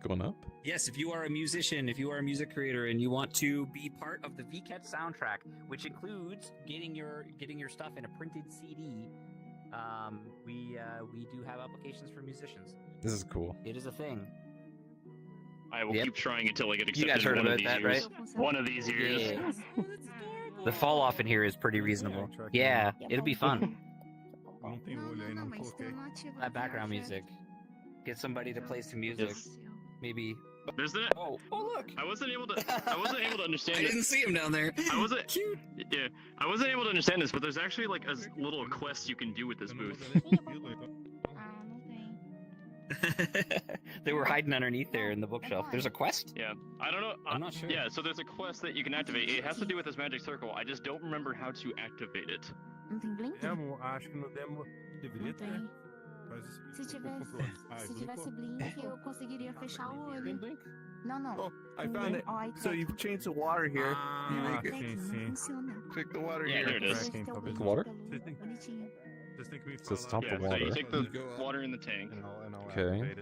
Speaker 1: Going up?
Speaker 2: Yes, if you are a musician, if you are a music creator, and you want to be part of the VKET soundtrack, which includes getting your stuff in a printed CD, we do have applications for musicians.
Speaker 1: This is cool.
Speaker 2: It is a thing.
Speaker 5: I will keep trying until I get
Speaker 2: You
Speaker 5: accepted.
Speaker 2: guys heard
Speaker 5: one
Speaker 2: about
Speaker 5: of these
Speaker 2: that,
Speaker 5: years.
Speaker 2: right?
Speaker 5: One of these years.
Speaker 2: Yeah. The fall off in here is pretty reasonable. Yeah, it'll be fun. That background music. Get somebody to play some music.
Speaker 5: Yes.
Speaker 2: Maybe.
Speaker 5: There's that.
Speaker 2: Oh, look!
Speaker 5: I wasn't able to understand.
Speaker 2: I didn't see him down there.
Speaker 5: I wasn't able to understand this, but there's actually like a little quest you can do with this booth.
Speaker 2: They were hiding underneath there in the bookshelf. There's a quest?
Speaker 5: Yeah, I don't know.
Speaker 2: I'm not sure.
Speaker 5: Yeah, so there's a quest that you can activate. It has to do with this magic circle. I just don't remember how to activate it.
Speaker 14: Demo, acho que no demo deveria ter.
Speaker 13: Se tivesse blink, eu conseguiria fechar o olho. Não.
Speaker 15: Oh, I found it. So you change the water here. You make it. Click the water
Speaker 5: Yeah,
Speaker 15: here.
Speaker 5: there it is.
Speaker 1: The water? So stop the
Speaker 5: So
Speaker 1: water.
Speaker 5: you take the water in the tank.
Speaker 1: Okay.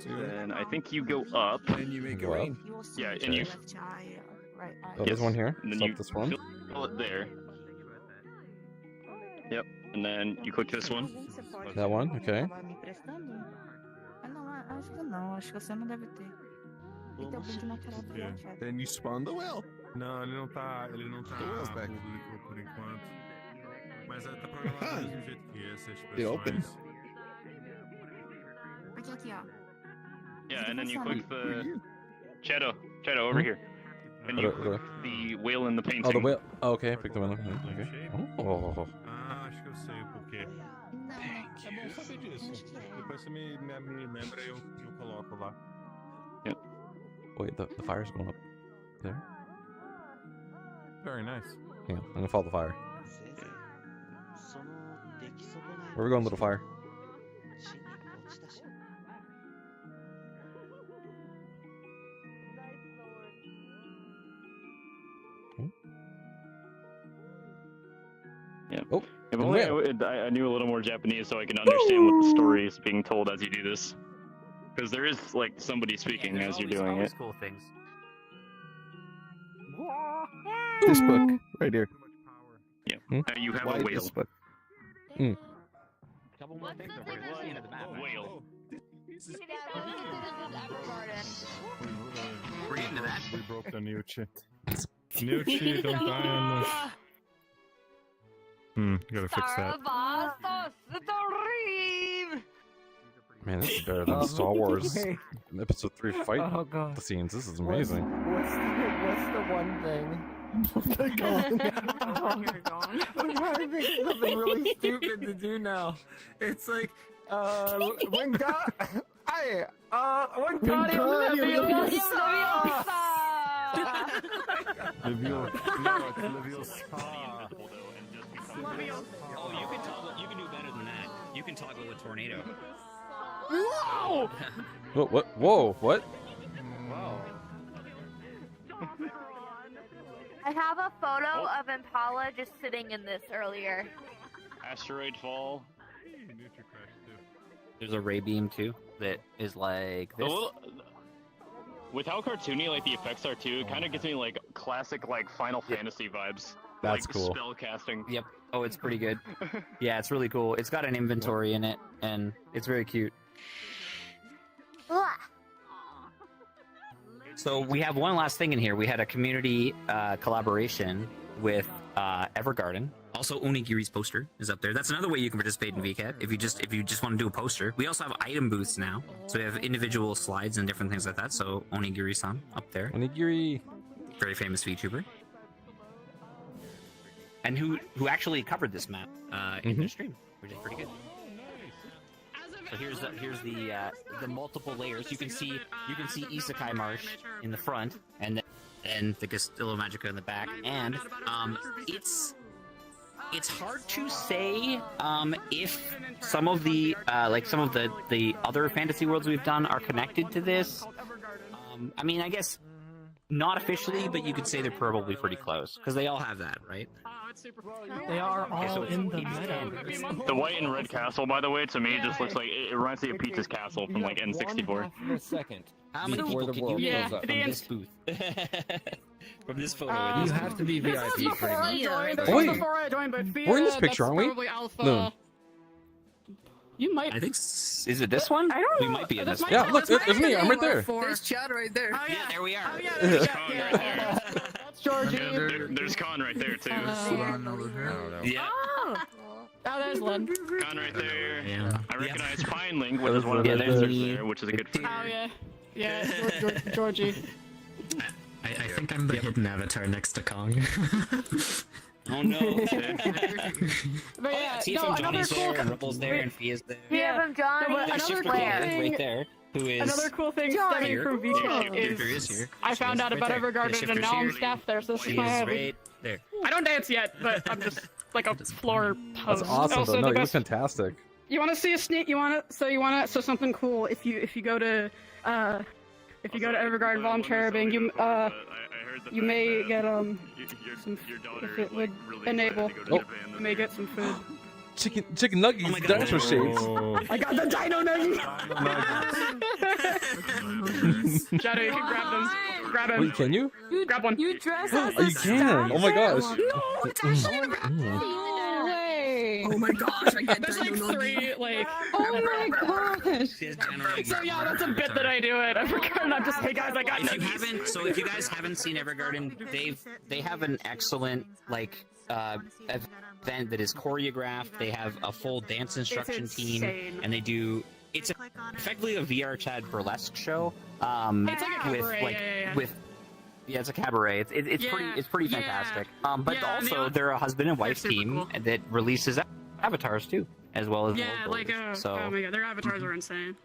Speaker 5: Then I think you go up.
Speaker 15: And you make it
Speaker 1: Go up.
Speaker 15: rain.
Speaker 5: Yeah, and you.
Speaker 1: Oh, there's one here.
Speaker 5: And then
Speaker 1: Stop
Speaker 5: you
Speaker 1: this one.
Speaker 5: fill it there. Yep. And then you click this one.
Speaker 1: That one, okay.
Speaker 15: Then you spawn the well.
Speaker 14: Não, ele não tá público por enquanto. Mas tá programado do mesmo jeito que essas
Speaker 15: It opened.
Speaker 14: expressões.
Speaker 5: Yeah, and then you click the Shadow over here. And you click the whale in the painting.
Speaker 1: Oh, the whale. Oh, okay, pick the whale. Okay. Oh.
Speaker 14: Ah, acho que eu sei o porquê. É bom saber disso. Depois você me lembra e eu coloco lá.
Speaker 5: Yep.
Speaker 1: Wait, the fire's going up there.
Speaker 15: Very nice.
Speaker 1: Yeah, I'm gonna follow the fire. Where are we going, little fire?
Speaker 5: Yeah.
Speaker 1: Oh,
Speaker 5: if only I knew a little more Japanese so I can understand what the story is being told as you do this. Because there is like somebody speaking as you're doing it.
Speaker 2: Cool things.
Speaker 4: This book right here.
Speaker 5: Yeah. You have
Speaker 4: Why
Speaker 5: a whale.
Speaker 4: this book?
Speaker 2: Couple more things over at the end of the map.
Speaker 5: Whale.
Speaker 2: We're getting to that.
Speaker 15: We broke the Nuchi. Nuchi, don't die on us. Gotta fix that.
Speaker 1: Man, this is better than Star Wars
Speaker 16: Wait.
Speaker 1: Episode 3 fight
Speaker 16: Oh, God.
Speaker 1: scenes. This is amazing.
Speaker 16: What's the one thing? I'm trying to think of something really stupid to do now. It's like, when God, when God
Speaker 2: Oh, you can do better than that. You can toggle a tornado.
Speaker 16: Whoa!
Speaker 1: Whoa, what?
Speaker 16: Wow.
Speaker 13: I have a photo of Impala just sitting in this earlier.
Speaker 5: Asteroid fall.
Speaker 2: There's a ray beam too that is like this.
Speaker 5: Well, with how cartoony like the effects are too, it kind of gives me like classic like Final Fantasy vibes.
Speaker 1: That's
Speaker 5: like,
Speaker 1: cool.
Speaker 5: Spell casting.
Speaker 2: Yep. Oh, it's pretty good. Yeah, it's really cool. It's got an inventory in it, and it's very cute. So we have one last thing in here. We had a community collaboration with Evergarden. Also, Onigiri's poster is up there. That's another way you can participate in VKet if you just want to do a poster. We also have item booths now, so we have individual slides and different things like that. So Onigiri-san up there.
Speaker 1: Onigiri,
Speaker 2: very famous VTuber, and who actually covered this map in their stream, which is pretty good. So here's the multiple layers. You can see Isekai Marsh in the front, and then the Castillo Magica in the back. And it's hard to say if some of the other fantasy worlds we've done are connected to this. I mean, I guess not officially, but you could say they're probably pretty close because they all have that, right?
Speaker 11: They are all
Speaker 2: so
Speaker 11: in the metaverse.
Speaker 5: The white and red castle, by the way, to me just looks like it reminds me of Peach's castle from like N64.
Speaker 16: For a second.
Speaker 2: How many people can you
Speaker 11: Yeah,
Speaker 2: from this booth? From this photo.
Speaker 16: You have to be VIP
Speaker 12: Before I
Speaker 16: pretty
Speaker 12: joined,
Speaker 16: much.
Speaker 12: this was
Speaker 1: Wait.
Speaker 12: before I joined, but
Speaker 1: We're in this picture,
Speaker 12: that's
Speaker 1: aren't we?
Speaker 12: Probably alpha.
Speaker 1: No.
Speaker 12: You might.
Speaker 2: I think is it this one?
Speaker 12: I don't know.
Speaker 2: We might be in this one.
Speaker 1: Yeah, look, it's me. I'm right there.
Speaker 6: There's Chad right there.
Speaker 12: Oh, yeah.
Speaker 2: There we are.
Speaker 12: Oh, yeah,
Speaker 5: There's
Speaker 12: there's
Speaker 5: Con
Speaker 12: Chad,
Speaker 5: right
Speaker 12: yeah.
Speaker 5: there.
Speaker 12: That's Georgie.
Speaker 5: There's Con right there too.
Speaker 2: Yeah.
Speaker 12: Oh, there's Lynn.
Speaker 5: Con right there.
Speaker 2: Yeah.
Speaker 5: I recognize Pineling, which is one of the
Speaker 2: there's
Speaker 5: losers
Speaker 2: me.
Speaker 5: there, which is a good.
Speaker 12: Oh yeah. Yeah, Georgie.
Speaker 17: I think I'm the hidden avatar next to Kong.
Speaker 2: Oh no.
Speaker 12: But yeah,
Speaker 2: See
Speaker 12: no,
Speaker 2: from
Speaker 12: another
Speaker 2: Johnny's
Speaker 12: cool.
Speaker 2: there, and Ripple's there, and Fia's there.
Speaker 12: Yeah,
Speaker 13: from Johnny.
Speaker 12: No, but
Speaker 2: There's
Speaker 12: another
Speaker 2: Shifter
Speaker 12: cool
Speaker 2: Claire
Speaker 12: thing.
Speaker 2: right there, who is
Speaker 12: Another cool thing stemming
Speaker 2: here.
Speaker 12: from VketChan
Speaker 2: Shifter is
Speaker 12: is
Speaker 2: here.
Speaker 12: I found out
Speaker 2: Right
Speaker 12: about
Speaker 2: there.
Speaker 12: Evergarden
Speaker 2: Shifter's
Speaker 12: and now I'm
Speaker 2: here.
Speaker 12: staff there, so this
Speaker 2: She
Speaker 12: is my
Speaker 2: is
Speaker 12: hobby.
Speaker 2: right there.
Speaker 12: I don't dance yet, but I'm just like a floor
Speaker 1: That's
Speaker 12: post.
Speaker 1: awesome,
Speaker 12: Also,
Speaker 1: though. No,
Speaker 12: the
Speaker 1: you look
Speaker 12: best.
Speaker 1: fantastic.
Speaker 12: You want to see a sneak? So something cool. If you go to Evergarden volunteering, you may get some if it would enable. You may get some food.
Speaker 1: Chicken nuggets, dinosaur shapes.
Speaker 12: I got the dino nuggets. Shadow, you can grab them. Grab him.
Speaker 1: Wait, can you?
Speaker 12: Grab one.
Speaker 8: You dress as
Speaker 1: Oh, you can. Oh my gosh.
Speaker 12: No, it's actually
Speaker 8: No way.
Speaker 6: Oh my gosh, I get
Speaker 12: There's like
Speaker 6: dino
Speaker 12: three, like.
Speaker 8: Oh my gosh.
Speaker 12: So yeah, that's a bit that I do at Evergarden. I'm just, hey guys, I got
Speaker 2: If you
Speaker 12: nuggets.
Speaker 2: haven't, so if you guys haven't seen Evergarden, they have an excellent event that is choreographed. They have a full dance instruction team,
Speaker 12: insane.
Speaker 2: and they do. It's effectively a VRChat burlesque show.
Speaker 12: It's like a
Speaker 2: with
Speaker 12: cabaret,
Speaker 2: with yeah, it's a cabaret. It's pretty fantastic. But
Speaker 12: Yeah,
Speaker 2: also they're a husband and wife team that releases avatars too, as well as
Speaker 12: Yeah,
Speaker 2: locals.
Speaker 12: like
Speaker 2: so
Speaker 12: oh my god, their avatars are insane.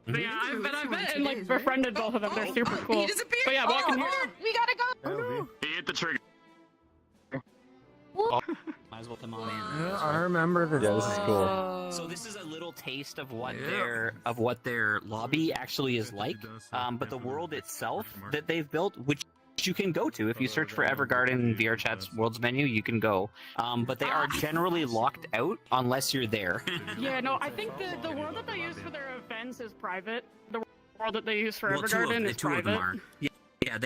Speaker 12: But yeah, I've met and like befriended both of them. They're super cool.
Speaker 8: He disappeared.
Speaker 12: But yeah, walking here.
Speaker 8: We gotta go.
Speaker 5: He hit the trigger.
Speaker 2: Might as well come on in.
Speaker 16: Yeah, I remember this.
Speaker 1: Yeah, this is cool.
Speaker 2: So this is a little taste of what their lobby actually is like. But the world itself that they've built, which you can go to if you search for Evergarden in VRChat's worlds menu, you can go. But they are generally locked out unless you're there.
Speaker 12: Yeah, no, I think the world that they use for their events is private. The world that they use for Evergarden is
Speaker 2: two of them
Speaker 12: private.
Speaker 2: are. Yeah,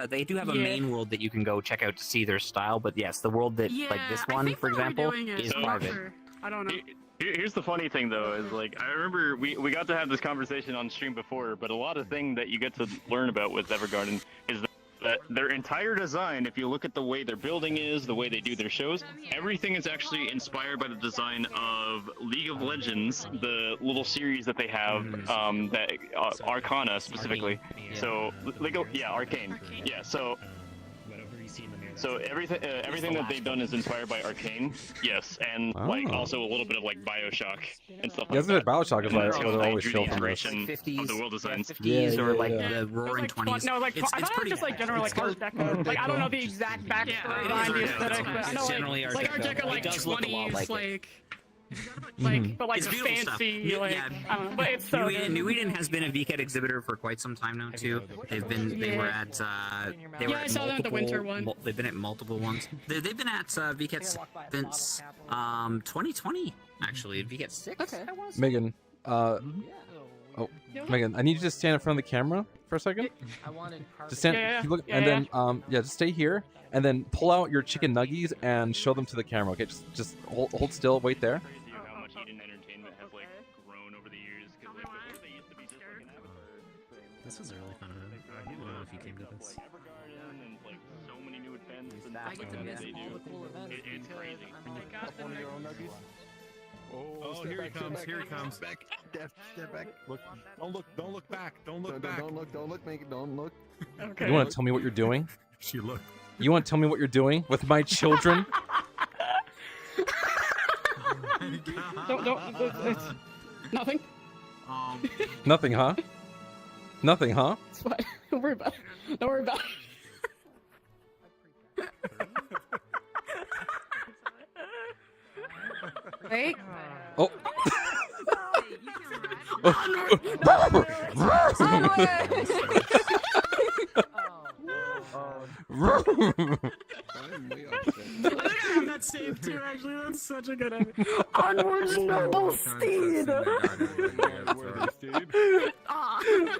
Speaker 2: they do have a main world that you can go check out to see their style. But yes, the world that like this one, for example, is private.
Speaker 12: Sure. I don't know.
Speaker 5: Here's the funny thing, though, is like I remember we got to have this conversation on stream before, but a lot of thing that you get to learn about with Evergarden is that their entire design, if you look at the way their building is, the way they do their shows, everything is actually inspired by the design of League of Legends, the little series that they have, that Arcana specifically. So, Arcane. Yeah, so everything that they've done is inspired by Arcane, yes, and like also a little bit of like BioShock and stuff like that.
Speaker 1: BioShock is why they always show from
Speaker 5: this.
Speaker 2: Like
Speaker 5: Of the world designs.
Speaker 2: 50s or like the Roaring 20s.
Speaker 12: No, like
Speaker 2: it's
Speaker 12: I thought it was just like general like Art Deco. Like I don't know the exact backstory behind the aesthetic, but I know like Art Deco like 20s like but like
Speaker 2: it's
Speaker 12: fancy
Speaker 2: stuff.
Speaker 12: like I don't know, but it's so
Speaker 2: New Eden has been a VketChat exhibitor for quite some time now too. They were at
Speaker 12: I saw them at the winter one.
Speaker 2: They've been at multiple ones. They've been at VketChat since 2020 actually. VketChat 6.
Speaker 8: Okay.
Speaker 1: Megan, Megan, I need you to stand in front of the camera for a second. Just stand, look, and then just stay here, and then pull out your chicken nuggies and show them to the camera. Okay, just hold still, wait there.
Speaker 5: How much Eden Entertainment has like grown over the years, because like before they used to be just like an avatar.
Speaker 17: This is a really fun event. I don't know if you came to this.
Speaker 5: Evergarden and like so many new events and
Speaker 11: I get to miss
Speaker 5: they
Speaker 11: all
Speaker 5: do.
Speaker 11: the cool events.
Speaker 5: It's crazy.
Speaker 14: Oh, here he comes! Here he comes!
Speaker 4: Back, step back.
Speaker 14: Look! Don't look back! Don't look back!
Speaker 4: Don't look, make it. Don't look.
Speaker 12: Okay.
Speaker 1: You want to tell me what you're doing?
Speaker 14: She looked.
Speaker 1: You want to tell me what you're doing with my children?
Speaker 12: Don't it's nothing.
Speaker 1: Nothing, huh? Nothing, huh?
Speaker 12: It's fine. Don't worry about it. Don't worry about it.
Speaker 8: Wait.
Speaker 1: Oh.
Speaker 12: That saved too, actually. That's such a good idea. Onwards, noble steed!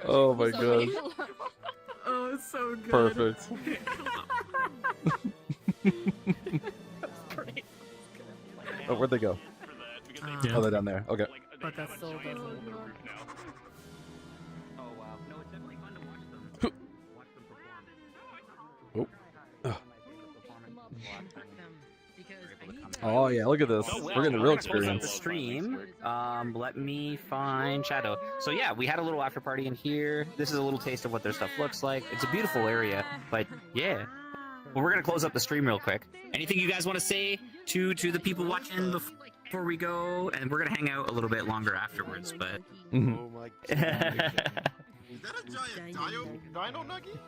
Speaker 1: Oh my god.
Speaker 12: Oh, it's so good.
Speaker 1: Perfect. Oh, where'd they go? Oh, they're down there. Okay.
Speaker 12: But that still doesn't work.
Speaker 2: Oh wow. No, it's definitely fun to watch them.
Speaker 1: Oh. Oh yeah, look at this. We're getting a real
Speaker 2: The
Speaker 1: experience.
Speaker 2: stream. Let me find Shadow. So yeah, we had a little after party in here. This is a little taste of what their stuff looks like. It's a beautiful area, but yeah. Well, we're gonna close up the stream real quick. Anything you guys want to say to the people watching before we go? And we're gonna hang out a little bit longer afterwards, but.
Speaker 1: Mm-hmm.
Speaker 4: Oh my
Speaker 10: Is that a giant dino nugget?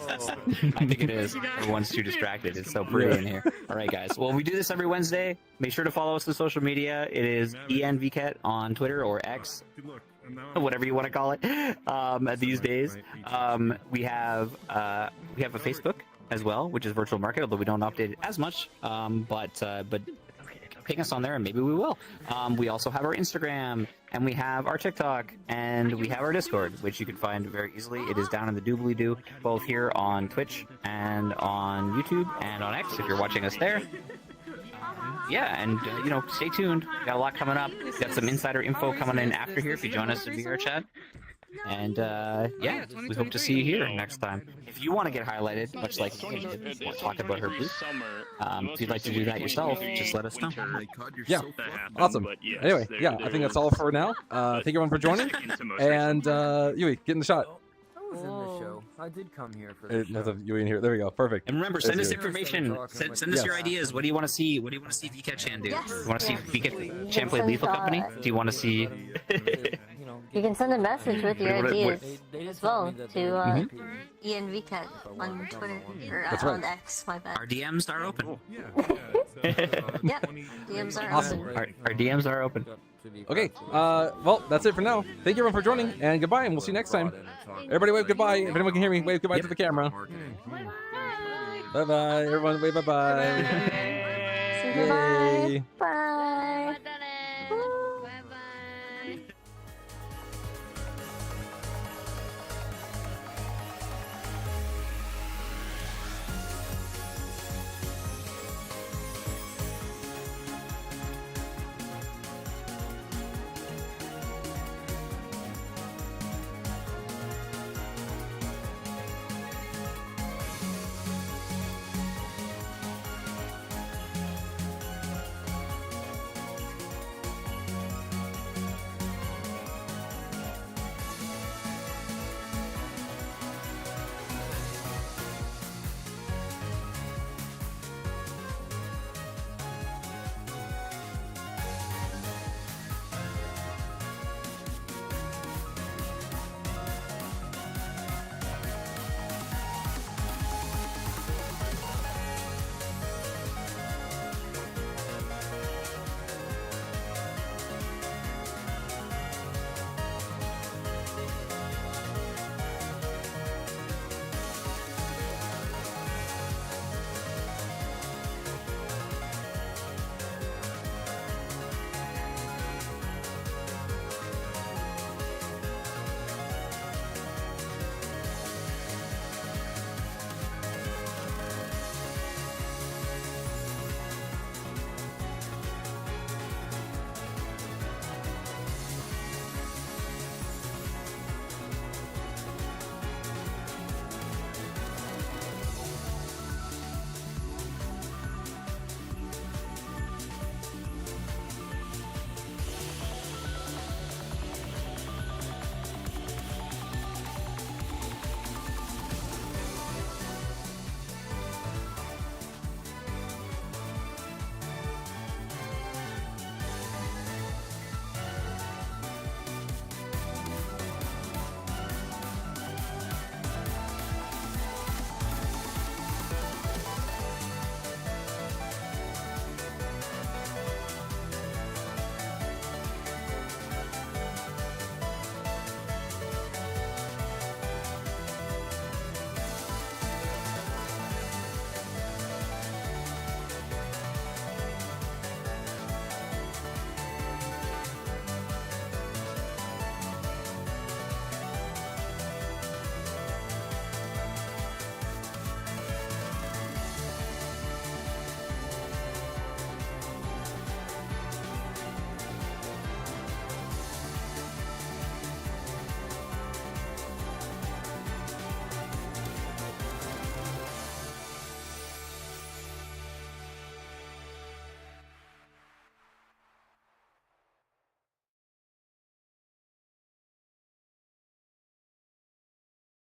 Speaker 2: I think it is. Everyone's too distracted. It's so pretty in here. All right, guys. Well, we do this every Wednesday. Make sure to follow us on social media. It is ENVKET on Twitter or X, whatever you want to call it. These days, we have a Facebook as well, which is VirtualMarket, although we don't update it as much. But ping us on there and maybe we will. We also have our Instagram, and we have our TikTok, and we have our Discord, which you can find very easily. It is down in the doobly-doo, both here on Twitch and on YouTube and on X if you're watching us there. Yeah, and stay tuned. We got a lot coming up. We got some insider info coming in after here if you join us in VRChat. And yeah, we hope to see you here next time. If you want to get highlighted, much like Kay did, or talk about her booth, if you'd like to do that yourself, just let us know.
Speaker 1: Yeah, awesome. Anyway, yeah, I think that's all for now. Thank everyone for joining, and Yui, get in the shot.
Speaker 11: I was in the show.
Speaker 16: I did come here for
Speaker 1: You in here? There we go. Perfect.
Speaker 2: And remember, send us
Speaker 1: That's good.
Speaker 2: information. Send us your ideas. What do you want to see? What do you want to see VketChan do?
Speaker 18: Yes.
Speaker 2: You want to see VketChan play Lethal Company? Do you want to see?
Speaker 18: You can send a message with your ideas as well to
Speaker 2: Mhm.
Speaker 18: Ian VketChan on Twitter or
Speaker 1: That's
Speaker 18: on
Speaker 1: right.
Speaker 18: X. My bad.
Speaker 2: Our DMs are open.
Speaker 18: Yep, DMs are
Speaker 1: Awesome.
Speaker 18: open.
Speaker 2: Our DMs are open.
Speaker 1: Okay. Well, that's it for now. Thank you everyone for joining, and goodbye, and we'll see you next time. Everybody wave goodbye. If anyone can hear me, wave goodbye to the camera. Bye bye. Everyone wave bye bye.
Speaker 18: Say goodbye.
Speaker 1: Yay.
Speaker 18: Bye.